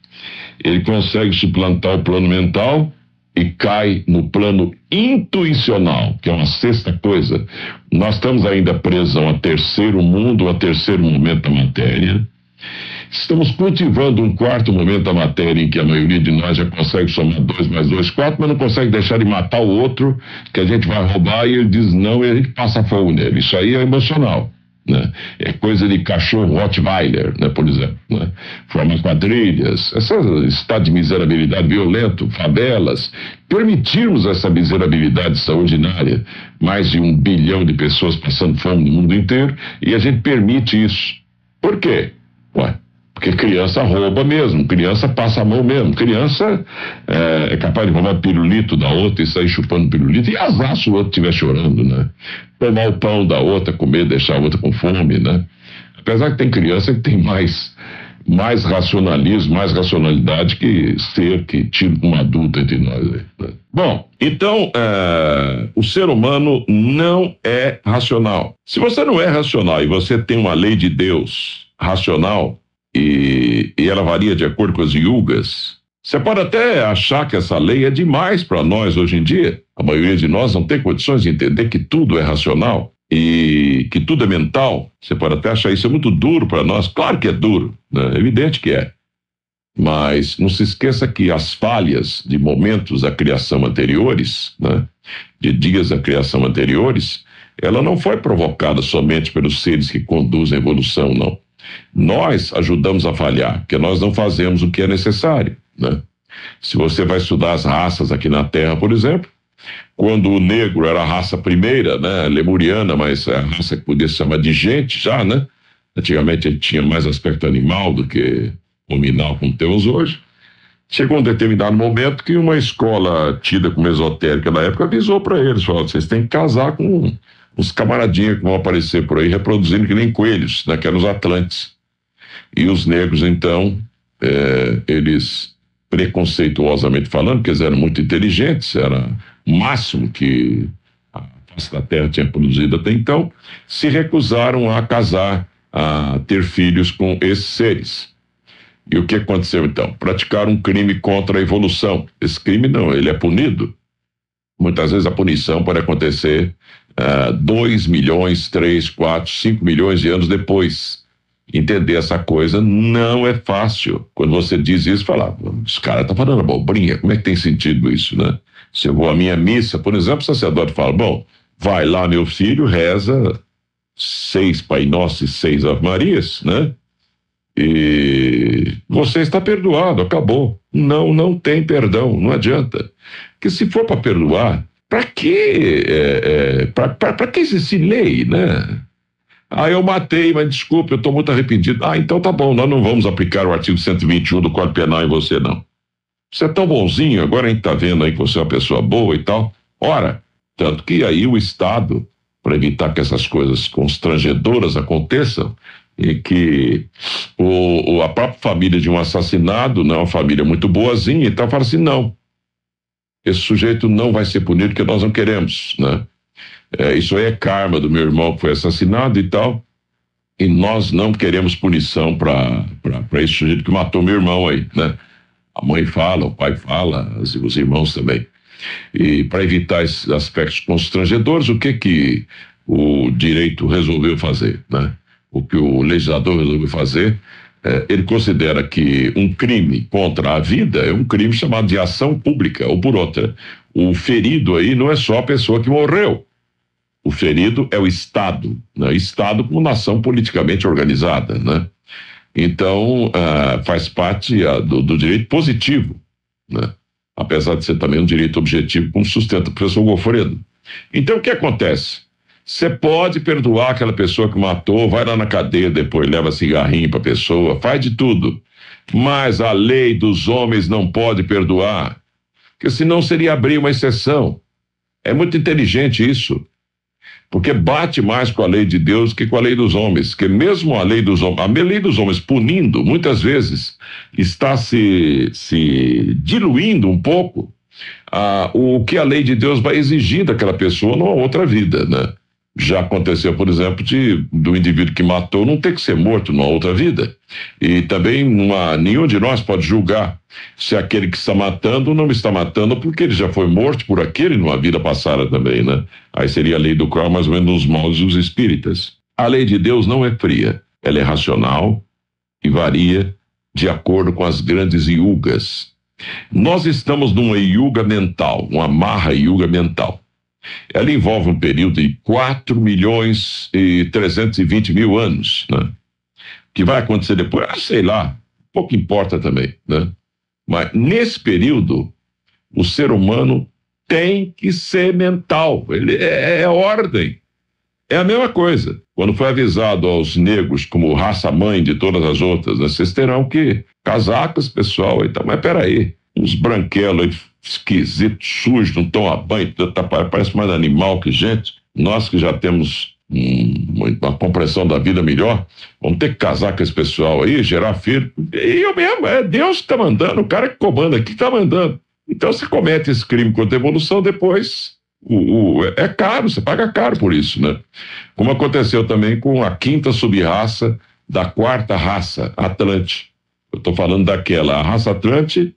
Ele consegue suplantar o plano mental e cai no plano intuicional, que é uma sexta coisa. Nós estamos ainda presos a um terceiro mundo, a terceiro momento da matéria. Estamos cultivando um quarto momento da matéria em que a maioria de nós já consegue somar 2 mais 2, 4, mas não consegue deixar de matar o outro, que a gente vai roubar, e ele diz não, e a gente passa fogo nele. Isso aí é emocional, né? É coisa de cachorro Rottweiler, né, por exemplo, né? Formar quadrilhas, esse estado de miserabilidade violento, favelas. Permitirmos essa miserabilidade extraordinária, mais de 1 bilhão de pessoas passando fome no mundo inteiro, e a gente permite isso. Por quê? Porque criança rouba mesmo, criança passa a mão mesmo, criança é capaz de roubar pirulito da outra e sair chupando pirulito, e azar se o outro estiver chorando, né? Tomar o pão da outra, comer, deixar a outra com fome, né? Apesar que tem criança que tem mais racionalismo, mais racionalidade que ser que tira um adulto entre nós, né? Bom, então o ser humano não é racional. Se você não é racional e você tem uma lei de Deus racional, e ela varia de acordo com as yugas, você pode até achar que essa lei é demais para nós hoje em dia. A maioria de nós não tem condições de entender que tudo é racional e que tudo é mental. Você pode até achar isso muito duro para nós. Claro que é duro, né? É evidente que é. Mas não se esqueça que as falhas de momentos da criação anteriores, né, de dias da criação anteriores, ela não foi provocada somente pelos seres que conduzem a evolução, não. Nós ajudamos a falhar, porque nós não fazemos o que é necessário, né? Se você vai estudar as raças aqui na Terra, por exemplo, quando o negro era a raça primeira, né, lemuriana, mas a raça que podia se chamar de gente já, né? Antigamente ele tinha mais aspecto animal do que hominal como temos hoje. Chegou um determinado momento que uma escola tida como esotérica na época avisou para eles, falou, vocês têm que casar com os camaradinhos que vão aparecer por aí reproduzindo que nem coelhos, né, que eram os Atlantes. E os negros, então, eles, preconceituosamente falando, porque eles eram muito inteligentes, era o máximo que a face da Terra tinha produzido até então, se recusaram a casar, a ter filhos com esses seres. E o que aconteceu, então? Praticaram um crime contra a evolução. Esse crime, não, ele é punido. Muitas vezes a punição pode acontecer 2 milhões, 3, 4, 5 milhões de anos depois. Entender essa coisa não é fácil. Quando você diz isso, fala, esse cara tá falando abobrinha, como é que tem sentido isso, né? Se eu vou à minha missa, por exemplo, o sacerdote fala, bom, vai lá, meu filho, reza 6 Pai Nosso e 6 Ave Marias, né? E você está perdoado, acabou. Não, não tem perdão, não adianta. Porque se for para perdoar, para que para que existe lei, né? Eu matei, mas desculpe, eu estou muito arrependido. Então tá bom, nós não vamos aplicar o artigo 121 do Código Penal em você, não. Você é tão bonzinho, agora a gente está vendo aí que você é uma pessoa boa e tal. Ora, tanto que aí o Estado, para evitar que essas coisas constrangedoras aconteçam, e que a própria família de um assassinado, não é uma família muito boazinha, então fala assim, não, esse sujeito não vai ser punido porque nós não queremos, né? Isso aí é karma do meu irmão que foi assassinado e tal, E nós não queremos punição para esse sujeito que matou meu irmão aí, né? A mãe fala, o pai fala, os irmãos também. E para evitar esses aspectos constrangedores, o que o direito resolveu fazer, né? O que o legislador resolveu fazer, ele considera que um crime contra a vida é um crime chamado de ação pública, ou por outra. O ferido aí não é só a pessoa que morreu. O ferido é o Estado, né? Estado como nação politicamente organizada, né? Então, faz parte do direito positivo, né? Apesar de ser também um direito objetivo, como sustenta o professor Gofredo. Então, o que acontece? Você pode perdoar aquela pessoa que matou, vai lá na cadeia depois, leva cigarrinho para a pessoa, faz de tudo. Mas a lei dos homens não pode perdoar, porque senão seria abrir uma exceção. É muito inteligente isso, porque bate mais com a lei de Deus que com a lei dos homens, que mesmo a lei dos homens punindo, muitas vezes, está se diluindo um pouco o que a lei de Deus vai exigir daquela pessoa numa outra vida, né? Já aconteceu, por exemplo, do indivíduo que matou não ter que ser morto numa outra vida. E também nenhum de nós pode julgar se aquele que está matando não está matando porque ele já foi morto por aquele numa vida passada também, né? Aí seria a lei do cão, mais ou menos nos moldes dos espíritas. A lei de Deus não é fria, ela é racional e varia de acordo com as grandes yugas. Nós estamos numa yuga mental, uma Maha yuga mental. Ela envolve um período de 4.320.000 anos, né? O que vai acontecer depois? Sei lá, pouco importa também, né? Mas nesse período, o ser humano tem que ser mental, ele é ordem. É a mesma coisa. Quando foi avisado aos negros como raça-mãe de todas as outras, né? Vocês terão que casar com esse pessoal e tal, mas peraí, uns branquelos esquisitos, sujos, não tomam banho, parece mais animal que gente. Nós que já temos uma compreensão da vida melhor, vamos ter que casar com esse pessoal aí, gerar filho. E eu mesmo, é Deus que está mandando, o cara que comanda aqui está mandando. Então você comete esse crime contra a evolução, depois é caro, você paga caro por isso, né? Como aconteceu também com a quinta sub-raça da quarta raça, Atlante. Eu estou falando daquela, a raça Atlante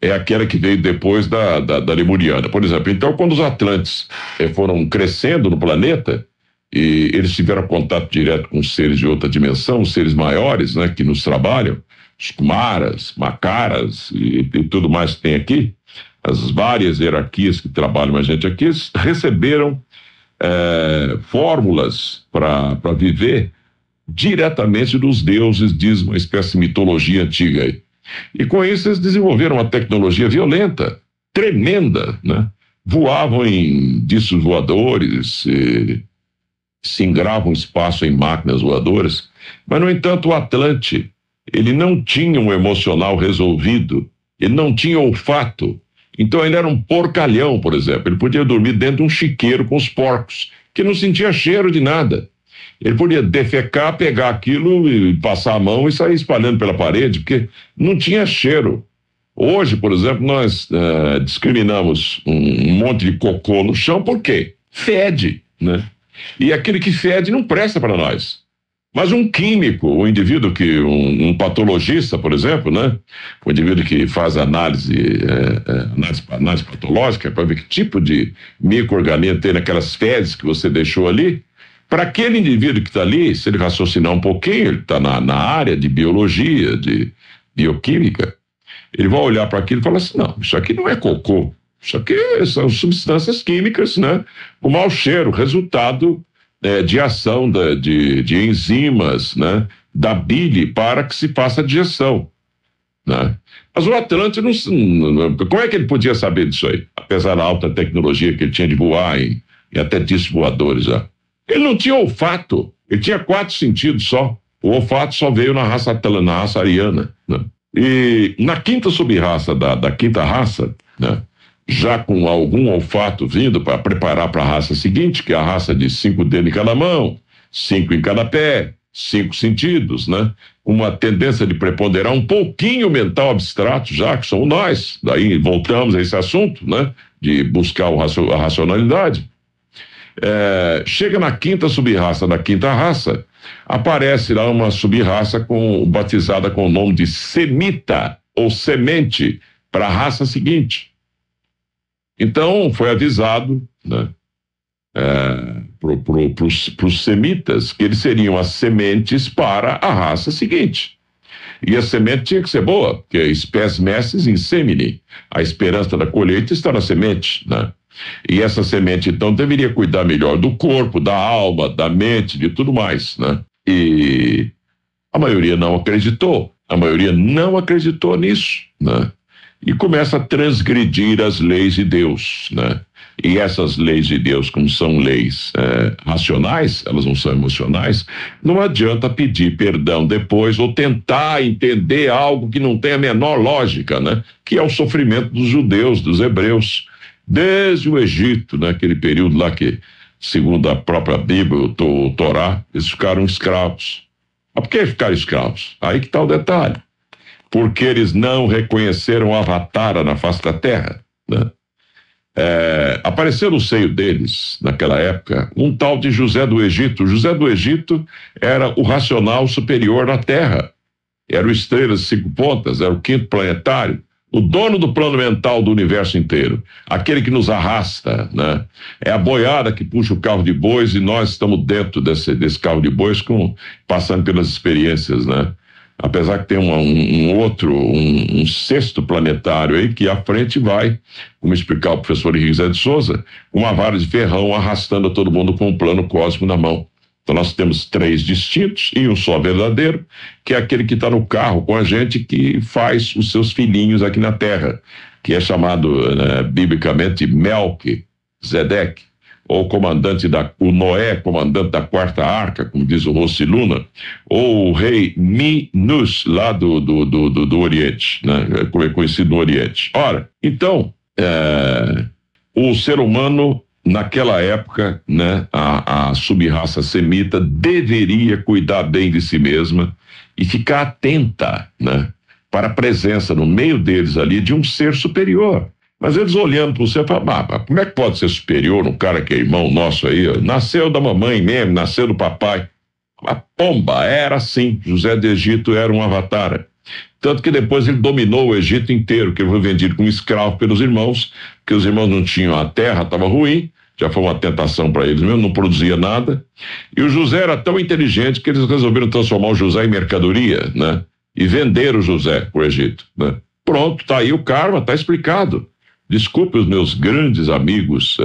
é aquela que veio depois da Lemuriana, por exemplo. Então, quando os Atlantes foram crescendo no planeta, e eles tiveram contato direto com seres de outra dimensão, os seres maiores, né, que nos trabalham, os Kumaras, Makaras e tudo mais que tem aqui, as várias hierarquias que trabalham a gente aqui, receberam fórmulas para viver diretamente dos deuses, diz uma espécie de mitologia antiga aí. E com isso eles desenvolveram uma tecnologia violenta, tremenda, né? Voavam em discos voadores, singravam espaço em máquinas voadoras, mas, no entanto, o Atlante, ele não tinha um emocional resolvido, ele não tinha olfato, então ele era um porcalhão, por exemplo, ele podia dormir dentro de um chiqueiro com os porcos, que não sentia cheiro de nada. Ele podia defecar, pegar aquilo e passar a mão e sair espalhando pela parede, porque não tinha cheiro. Hoje, por exemplo, nós discriminamos um monte de cocô no chão, por quê? Fede, né? E aquele que fede não presta para nós. Mas um químico, um indivíduo um patologista, por exemplo, né? Um indivíduo que faz análise patológica para ver que tipo de micro-organismo tem naquelas fezes que você deixou ali. Para aquele indivíduo que está ali, se ele raciocinar um pouquinho, ele está na área de biologia, de bioquímica, ele vai olhar para aquilo e falar assim, não, isso aqui não é cocô, isso aqui são substâncias químicas, né? Com mau cheiro, resultado de ação de enzimas, né? Da bile para que se faça a digestão, né? Mas o Atlante não, como é que ele podia saber disso aí? Apesar da alta tecnologia que ele tinha de voar e até discos voadores já. Ele não tinha olfato, ele tinha 4 sentidos só. O olfato só veio na raça ariana, né? E na quinta sub-raça da quinta raça, né? Já com algum olfato vindo para preparar para a raça seguinte, que é a raça de 5 dedos em cada mão, 5 em cada pé, 5 sentidos, né? Uma tendência de preponderar um pouquinho o mental abstrato, já que somos nós. Daí voltamos a esse assunto, né? De buscar a racionalidade. Chega na quinta sub-raça da quinta raça, aparece lá uma sub-raça batizada com o nome de semita, ou semente, para a raça seguinte. Então, foi avisado, né, para os semitas que eles seriam as sementes para a raça seguinte. E a semente tinha que ser boa, porque spes messes in semine, a esperança da colheita está na semente, né? E essa semente, então, deveria cuidar melhor do corpo, da alma, da mente, de tudo mais, né? E a maioria não acreditou nisso, né? E começa a transgredir as leis de Deus, né? E essas leis de Deus, como são leis racionais, elas não são emocionais, não adianta pedir perdão depois ou tentar entender algo que não tem a menor lógica, né? Que é o sofrimento dos judeus, dos hebreus, desde o Egito, naquele período lá que, segundo a própria Bíblia, o Torá, eles ficaram escravos. Mas por que ficaram escravos? Aí que está o detalhe. Porque eles não reconheceram a Avatara na face da terra, né? Apareceu no seio deles, naquela época, um tal de José do Egito. José do Egito era o racional superior na Terra. Era o estrela de 5 pontas, era o quinto planetário, o dono do plano mental do universo inteiro, aquele que nos arrasta, né? É a boiada que puxa o carro de bois e nós estamos dentro desse carro de bois, passando pelas experiências, né? Apesar que tem um sexto planetário aí que à frente vai, como explicar o professor Henrique Zé de Souza, uma vara de ferrão arrastando todo mundo com um plano cósmico na mão. Então nós temos 3 distintos e um só verdadeiro, que é aquele que está no carro com a gente, que faz os seus filhinhos aqui na Terra, que é chamado, né, biblicamente Melquisedeque, ou o Noé, comandante da 4ª arca, como diz o Rossi Luna, ou o rei Minus, lá do Oriente, né? Conhecido no Oriente. Ora, então, o ser humano, naquela época, né, a sub-raça semita deveria cuidar bem de si mesma e ficar atenta, né, para a presença no meio deles ali de um ser superior. Mas eles olhando para você, falam, como é que pode ser superior um cara que é irmão nosso aí? Ó, nasceu da mamãe mesmo, nasceu do papai. A pomba era assim, José do Egito era um avatara. Tanto que depois ele dominou o Egito inteiro, que ele foi vendido como escravo pelos irmãos, porque os irmãos não tinham a terra, estava ruim, já foi uma tentação para eles mesmo, não produzia nada. E o José era tão inteligente que eles resolveram transformar o José em mercadoria, né? E vender o José para o Egito, né? Pronto, tá aí o karma, tá explicado. Desculpe os meus grandes amigos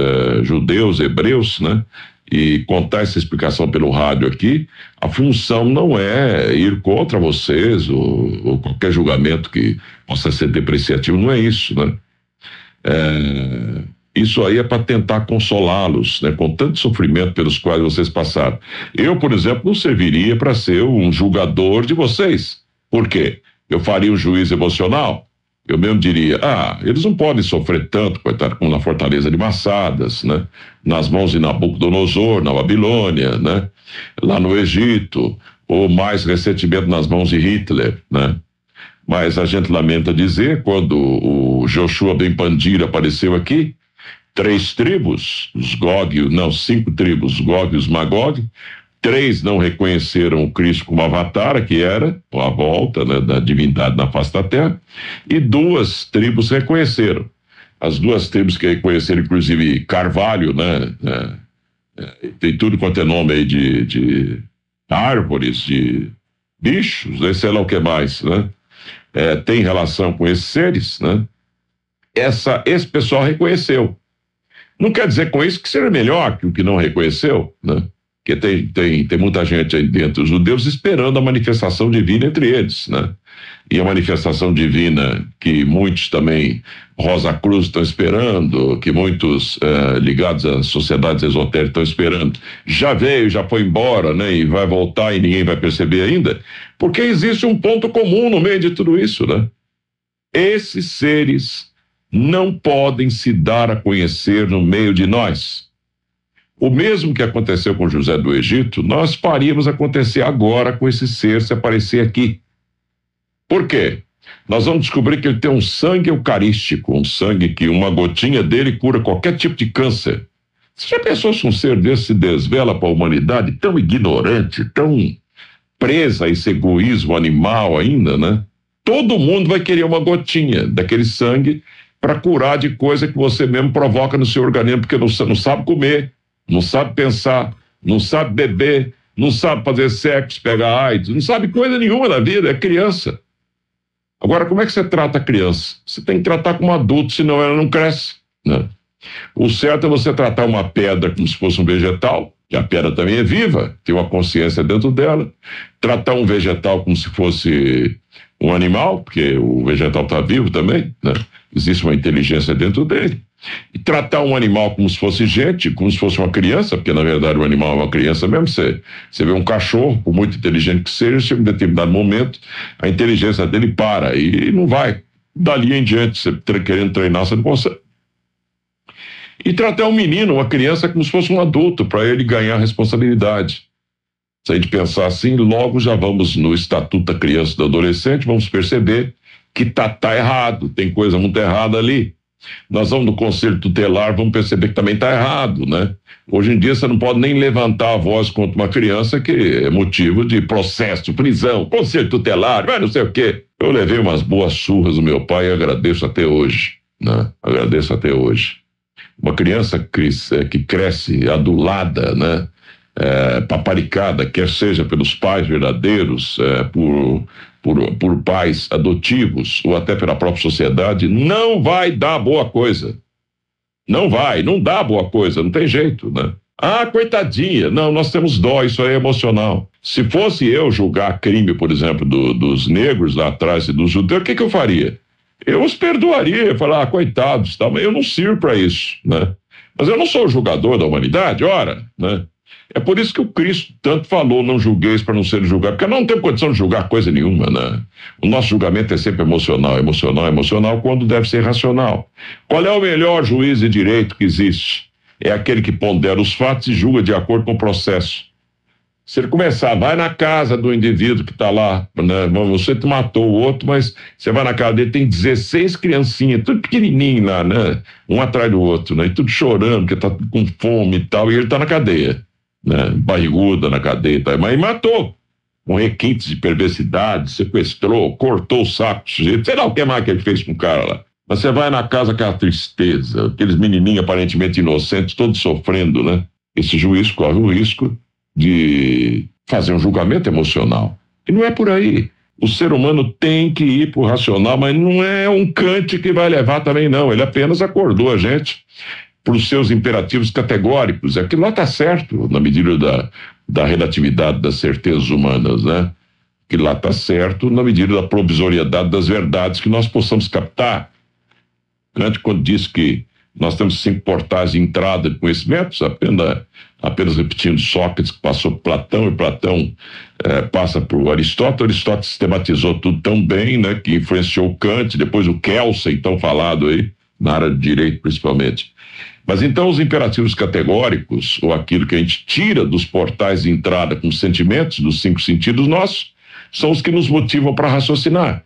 judeus, hebreus, né? E contar essa explicação pelo rádio aqui, a função não é ir contra vocês ou qualquer julgamento que possa ser depreciativo, não é isso, né? Isso aí é para tentar consolá-los, né? Com tanto sofrimento pelos quais vocês passaram. Eu, por exemplo, não serviria para ser um julgador de vocês. Por quê? Eu faria um juízo emocional? Eu mesmo diria, eles não podem sofrer tanto, coitado, como na fortaleza de Massadas, né? Nas mãos de Nabucodonosor, na Babilônia, né? Lá no Egito, ou mais recentemente nas mãos de Hitler, né? Mas a gente lamenta dizer, quando o Joshua Ben Pandir apareceu aqui, 3 tribos, 5 tribos, Gog e os Magog, 3 não reconheceram o Cristo como Avatara, que era a volta, né, da divindade na face da terra, e 2 tribos reconheceram. As 2 tribos que reconheceram, inclusive Carvalho, né, tem tudo quanto é nome aí de árvores, de bichos, né, sei lá o que mais, né, tem relação com esses seres, né, esse pessoal reconheceu. Não quer dizer com isso que seja melhor que o que não reconheceu, né? Porque tem muita gente aí dentro dos judeus esperando a manifestação divina entre eles, né? E a manifestação divina que muitos também, Rosa Cruz, estão esperando, que muitos ligados às sociedades esotéricas estão esperando, já veio, já foi embora, né? E vai voltar e ninguém vai perceber ainda, porque existe um ponto comum no meio de tudo isso, né? Esses seres não podem se dar a conhecer no meio de nós. O mesmo que aconteceu com José do Egito, nós faríamos acontecer agora com esse ser se aparecer aqui. Por quê? Nós vamos descobrir que ele tem um sangue eucarístico, um sangue que uma gotinha dele cura qualquer tipo de câncer. Você já pensou se um ser desse se desvela para a humanidade, tão ignorante, tão presa a esse egoísmo animal ainda, né? Todo mundo vai querer uma gotinha daquele sangue para curar de coisa que você mesmo provoca no seu organismo, porque você não sabe comer, não sabe pensar, não sabe beber, não sabe fazer sexo, pegar AIDS, não sabe coisa nenhuma na vida, é criança. Agora, como é que você trata a criança? Você tem que tratar como adulto, senão ela não cresce, né? O certo é você tratar uma pedra como se fosse um vegetal, que a pedra também é viva, tem uma consciência dentro dela. Tratar um vegetal como se fosse um animal, porque o vegetal está vivo também, né? Existe uma inteligência dentro dele. E tratar um animal como se fosse gente, como se fosse uma criança, porque na verdade o animal é uma criança mesmo. Você vê um cachorro, por muito inteligente que seja, em um determinado momento, a inteligência dele para e não vai. Dali em diante, você querendo treinar, você não consegue. E tratar um menino, uma criança, como se fosse um adulto, para ele ganhar responsabilidade. Se a gente pensar assim, logo já vamos no Estatuto da Criança e do Adolescente, vamos perceber que tá errado, tem coisa muito errada ali. Nós vamos no Conselho Tutelar, vamos perceber que também está errado, né? Hoje em dia você não pode nem levantar a voz contra uma criança que é motivo de processo, prisão, Conselho Tutelar, não sei o quê. Eu levei umas boas surras do meu pai e agradeço até hoje, né? Agradeço até hoje. Uma criança que cresce adulada, né? Paparicada, quer seja pelos pais verdadeiros, por pais adotivos ou até pela própria sociedade, não vai dar boa coisa. Não dá boa coisa, não tem jeito, né? Ah, coitadinha, não, nós temos dó, isso aí é emocional. Se fosse eu julgar crime, por exemplo, dos negros lá atrás e dos judeus, o que eu faria? Eu os perdoaria, falar, coitados, tá, mas eu não sirvo para isso, né? Mas eu não sou o julgador da humanidade, ora, né? É por isso que o Cristo tanto falou, não julgueis para não ser julgado, porque não tem condição de julgar coisa nenhuma, né? O nosso julgamento é sempre emocional, quando deve ser racional. Qual é o melhor juiz de direito que existe? É aquele que pondera os fatos e julga de acordo com o processo. Se ele começar, vai na casa do indivíduo que está lá, né? Você te matou o outro, mas você vai na casa dele, tem 16 criancinhas, tudo pequenininho lá, né? Um atrás do outro, né? E tudo chorando, porque está com fome e tal, e ele está na cadeia, né? Barriguda na cadeia, tá? Mas matou, com requintes de perversidade, sequestrou, cortou o saco do sujeito, sei lá o que mais que ele fez com o cara lá. Mas você vai na casa com a tristeza, aqueles menininhos aparentemente inocentes, todos sofrendo, né? Esse juiz corre o risco de fazer um julgamento emocional. E não é por aí. O ser humano tem que ir para o racional, mas não é um Kant que vai levar também, não. Ele apenas acordou a gente para os seus imperativos categóricos. Aquilo lá está certo, na medida da relatividade das certezas humanas, né? Aquilo lá está certo na medida da provisoriedade das verdades que nós possamos captar. Kant, quando diz que nós temos 5 portais de entrada de conhecimentos, apenas repetindo Sócrates, que passou por Platão, e Platão passa por Aristóteles. Aristóteles sistematizou tudo tão bem, né, que influenciou Kant, depois o Kelsen, tão falado aí, na área de direito principalmente. Mas então os imperativos categóricos, ou aquilo que a gente tira dos portais de entrada com os sentimentos, dos 5 sentidos nossos, são os que nos motivam para raciocinar.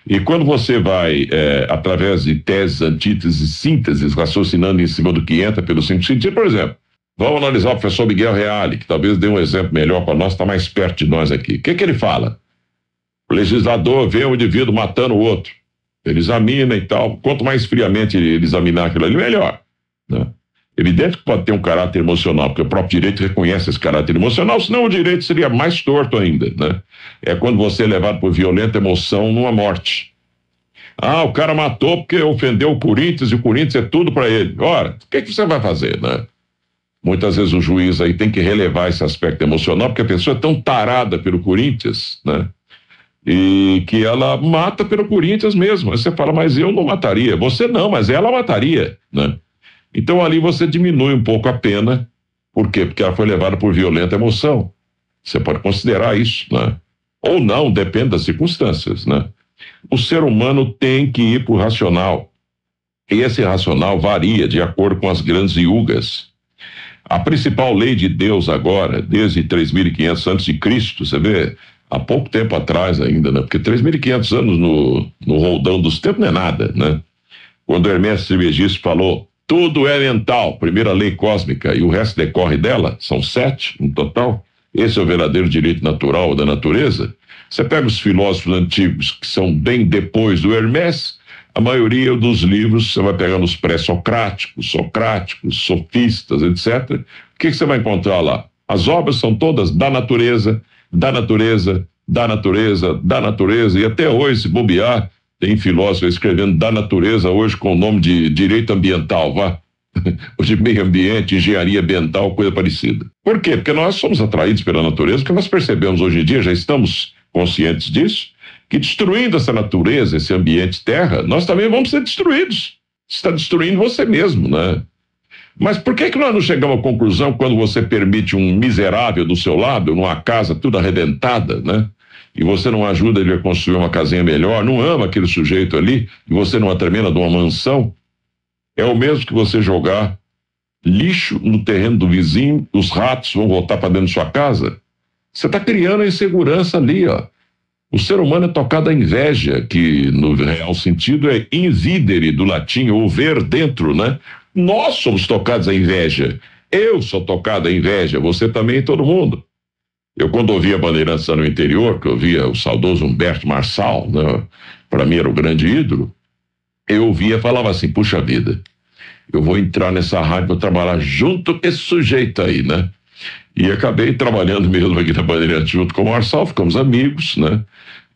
E quando você vai, através de teses, antíteses e sínteses, raciocinando em cima do que entra pelos 5 sentidos, por exemplo, vamos analisar o professor Miguel Reale, que talvez dê um exemplo melhor para nós, está mais perto de nós aqui. O que ele fala? O legislador vê um indivíduo matando o outro, ele examina e tal, quanto mais friamente ele examinar aquilo ali, melhor, né? Evidente que pode ter um caráter emocional, porque o próprio direito reconhece esse caráter emocional, senão o direito seria mais torto ainda, né? É quando você é levado por violenta emoção numa morte. Ah, o cara matou porque ofendeu o Corinthians e o Corinthians é tudo para ele. Ora, o que você vai fazer, né? Muitas vezes o juiz aí tem que relevar esse aspecto emocional, porque a pessoa é tão tarada pelo Corinthians, né? E que ela mata pelo Corinthians mesmo. Aí você fala, mas eu não mataria. Você não, mas ela mataria, né? Então ali você diminui um pouco a pena. Por quê? Porque ela foi levada por violenta emoção. Você pode considerar isso, né? Ou não, depende das circunstâncias, né? O ser humano tem que ir para o racional. E esse racional varia de acordo com as grandes yugas. A principal lei de Deus agora, desde 3.500 a.C., você vê, há pouco tempo atrás ainda, né? Porque 3.500 anos no roldão dos tempos não é nada, né? Quando Hermes Trismegisto falou Tudo é mental, primeira lei cósmica, e o resto decorre dela, são 7 no total. Esse é o verdadeiro direito natural da natureza. Você pega os filósofos antigos, que são bem depois do Hermès, a maioria dos livros você vai pegar nos pré-socráticos, socráticos, sofistas, etc. O que você vai encontrar lá? As obras são todas da natureza, da natureza, da natureza, da natureza, e até hoje, se bobear, tem filósofo escrevendo da natureza hoje com o nome de direito ambiental, vá. Hoje meio ambiente, engenharia ambiental, coisa parecida. Por quê? Porque nós somos atraídos pela natureza, porque nós percebemos hoje em dia, já estamos conscientes disso, que destruindo essa natureza, esse ambiente terra, nós também vamos ser destruídos. Você está destruindo você mesmo, né? Mas por que nós não chegamos à conclusão quando você permite um miserável do seu lado, numa casa toda arrebentada, né? E você não ajuda ele a construir uma casinha melhor, não ama aquele sujeito ali, e você numa tremenda de uma mansão, é o mesmo que você jogar lixo no terreno do vizinho, os ratos vão voltar para dentro de sua casa. Você está criando a insegurança ali, ó. O ser humano é tocado à inveja, que no real sentido é invidere do latim, ou ver dentro, né? Nós somos tocados à inveja. Eu sou tocado à inveja, você também, todo mundo. Eu, quando ouvia Bandeirantes no interior, que eu ouvia o saudoso Humberto Marçal, né? Para mim era o grande ídolo, eu ouvia e falava assim, puxa vida, eu vou entrar nessa rádio para trabalhar junto com esse sujeito aí, né? E acabei trabalhando mesmo aqui na Bandeirantes junto com o Marçal, ficamos amigos, né?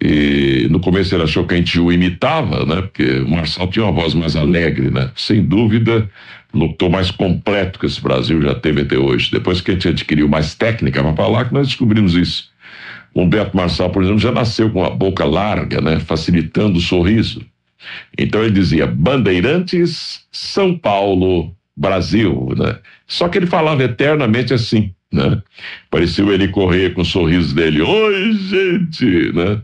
E no começo ele achou que a gente o imitava, né? Porque o Marçal tinha uma voz mais alegre, né? Sem dúvida, locutor mais completo que esse Brasil já teve até hoje. Depois que a gente adquiriu mais técnica para falar, que nós descobrimos isso. O Humberto Marçal, por exemplo, já nasceu com a boca larga, né? Facilitando o sorriso. Então ele dizia, Bandeirantes, São Paulo, Brasil, né? Só que ele falava eternamente assim, né? Parecia ele correr com o sorriso dele, oi gente, né?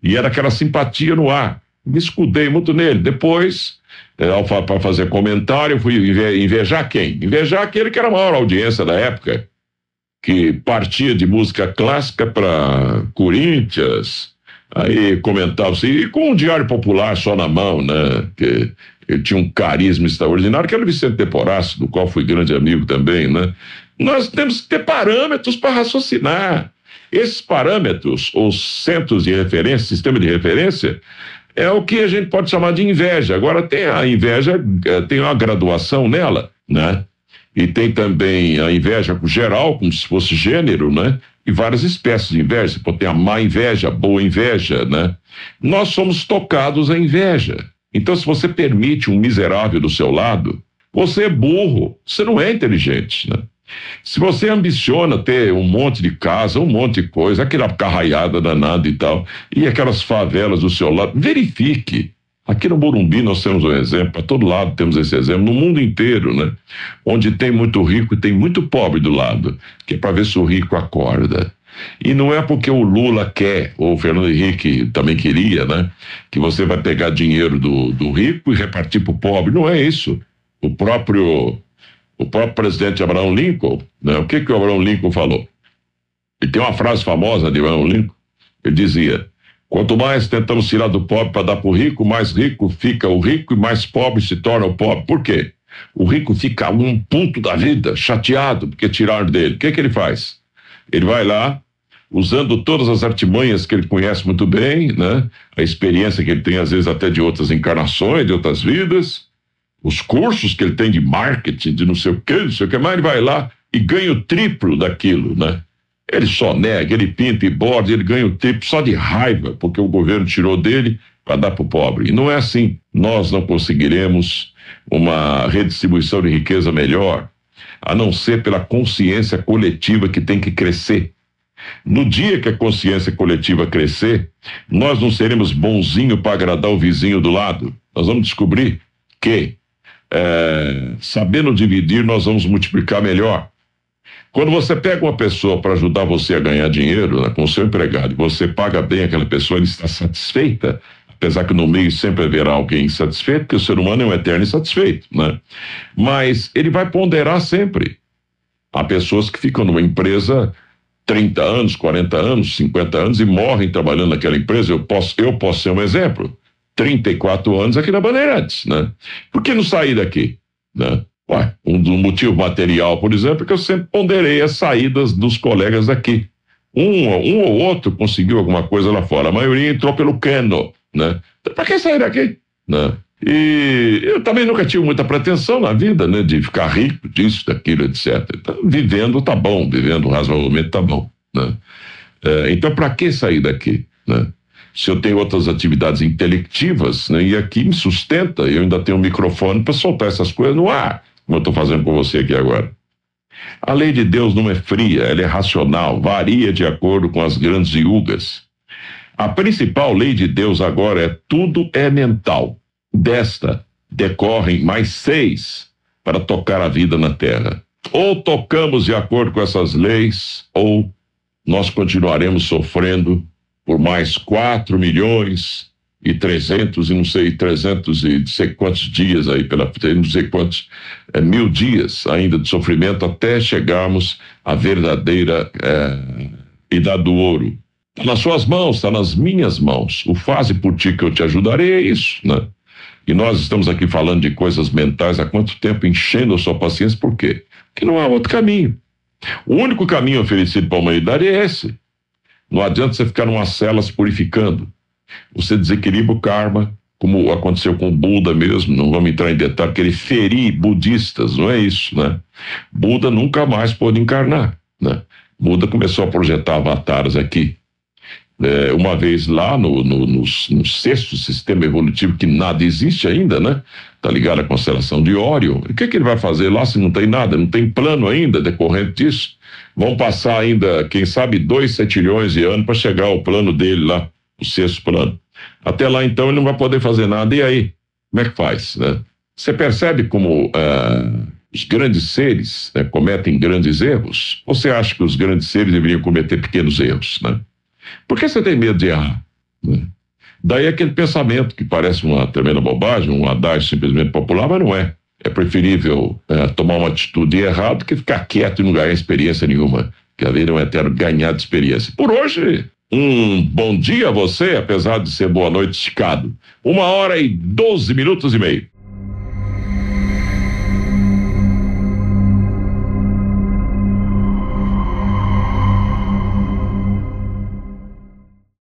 E era aquela simpatia no ar. Me escudei muito nele. Depois, para fazer comentário, eu fui invejar quem? Invejar aquele que era a maior audiência da época, que partia de música clássica para Corinthians, aí comentava assim, e com um diário popular só na mão, né? Que ele tinha um carisma extraordinário, que era o Vicente de Poraço, do qual fui grande amigo também, né? Nós temos que ter parâmetros para raciocinar. Esses parâmetros, ou centros de referência, sistema de referência, é o que a gente pode chamar de inveja. Agora, tem a inveja, tem uma graduação nela, né? E tem também a inveja geral, como se fosse gênero, né? E várias espécies de inveja. Você pode ter a má inveja, a boa inveja, né? Nós somos tocados à inveja. Então, se você permite um miserável do seu lado, você é burro, você não é inteligente, né? Se você ambiciona ter um monte de casa, um monte de coisa, aquela carraiada danada e tal, e aquelas favelas do seu lado, verifique. Aqui no Morumbi nós temos um exemplo, para todo lado temos esse exemplo, no mundo inteiro, né? Onde tem muito rico e tem muito pobre do lado, que é para ver se o rico acorda. E não é porque o Lula quer, ou o Fernando Henrique também queria, né? Que você vai pegar dinheiro do rico e repartir para o pobre. Não é isso. O próprio presidente Abraham Lincoln, né? O que o Abraham Lincoln falou? E tem uma frase famosa de Abraham Lincoln, ele dizia, quanto mais tentamos tirar do pobre para dar para o rico, mais rico fica o rico e mais pobre se torna o pobre. Por quê? O rico fica a um ponto da vida, chateado, porque tiraram dele. O que ele faz? Ele vai lá, usando todas as artimanhas que ele conhece muito bem, né? A experiência que ele tem, às vezes, até de outras encarnações, de outras vidas, os cursos que ele tem de marketing, de não sei o que mais, ele vai lá e ganha o triplo daquilo, né? Ele só nega, ele pinta e borda, ele ganha o triplo só de raiva, porque o governo tirou dele para dar para o pobre. E não é assim. Nós não conseguiremos uma redistribuição de riqueza melhor, a não ser pela consciência coletiva que tem que crescer. No dia que a consciência coletiva crescer, nós não seremos bonzinho para agradar o vizinho do lado. Nós vamos descobrir que sabendo dividir, nós vamos multiplicar melhor. Quando você pega uma pessoa para ajudar você a ganhar dinheiro, né, com o seu empregado, e você paga bem aquela pessoa, ele está satisfeita, apesar que no meio sempre haverá alguém insatisfeito, porque o ser humano é um eterno insatisfeito, né? Mas ele vai ponderar sempre. Há pessoas que ficam numa empresa 30 anos, 40 anos, 50 anos e morrem trabalhando naquela empresa. Eu posso ser um exemplo. 34 anos aqui na Bandeirantes, né? Por que não sair daqui? né? Ué, um do motivo material, por exemplo, é que eu sempre ponderei as saídas dos colegas daqui. Um ou outro conseguiu alguma coisa lá fora, a maioria entrou pelo cano, né? Então, para que sair daqui, né? E eu também nunca tive muita pretensão na vida, né? De ficar rico disso, daquilo, etc. Então, vivendo tá bom, vivendo razoavelmente tá bom, né? Então, para que sair daqui, né? Se eu tenho outras atividades intelectivas, né? E aqui me sustenta, eu ainda tenho um microfone para soltar essas coisas no ar, como eu estou fazendo com você aqui agora. A lei de Deus não é fria, ela é racional, varia de acordo com as grandes viúgas. A principal lei de Deus agora é: tudo é mental. Desta decorrem mais 6 para tocar a vida na terra. Ou tocamos de acordo com essas leis, ou nós continuaremos sofrendo por mais 4 milhões e 300 e não sei quantos dias aí, não sei quantos mil dias ainda de sofrimento até chegarmos à verdadeira idade do ouro. Está nas suas mãos, está nas minhas mãos. O faze por ti que eu te ajudarei é isso, né? E nós estamos aqui falando de coisas mentais há quanto tempo, enchendo a sua paciência, por quê? Porque não há outro caminho. O único caminho oferecido para a humanidade é esse. Não adianta você ficar numa cela se purificando. Você desequilibra o karma, como aconteceu com o Buda mesmo, não vamos entrar em detalhe, que ele ferir budistas, não é isso, né? Buda nunca mais pôde encarnar, né? Buda começou a projetar avatares aqui. Uma vez lá no sexto sistema evolutivo, que nada existe ainda, né? Tá ligado à constelação de Órion. O que ele vai fazer lá se não tem nada? Não tem plano ainda decorrente disso? Vão passar ainda, quem sabe, 2 setilhões de anos para chegar ao plano dele lá, o sexto plano. Até lá, então, ele não vai poder fazer nada. E aí? Como é que faz, né? Você percebe como os grandes seres, né, cometem grandes erros? Ou você acha que os grandes seres deveriam cometer pequenos erros, né? Por que você tem medo de errar, né? Daí aquele pensamento que parece uma tremenda bobagem, um adágio simplesmente popular, mas não é. É preferível tomar uma atitude errada do que ficar quieto e não ganhar experiência nenhuma. Que a vida é um eterno ganhar de experiência. Por hoje, um bom dia a você, apesar de ser boa noite esticado. 1h e 12 minutos e meio.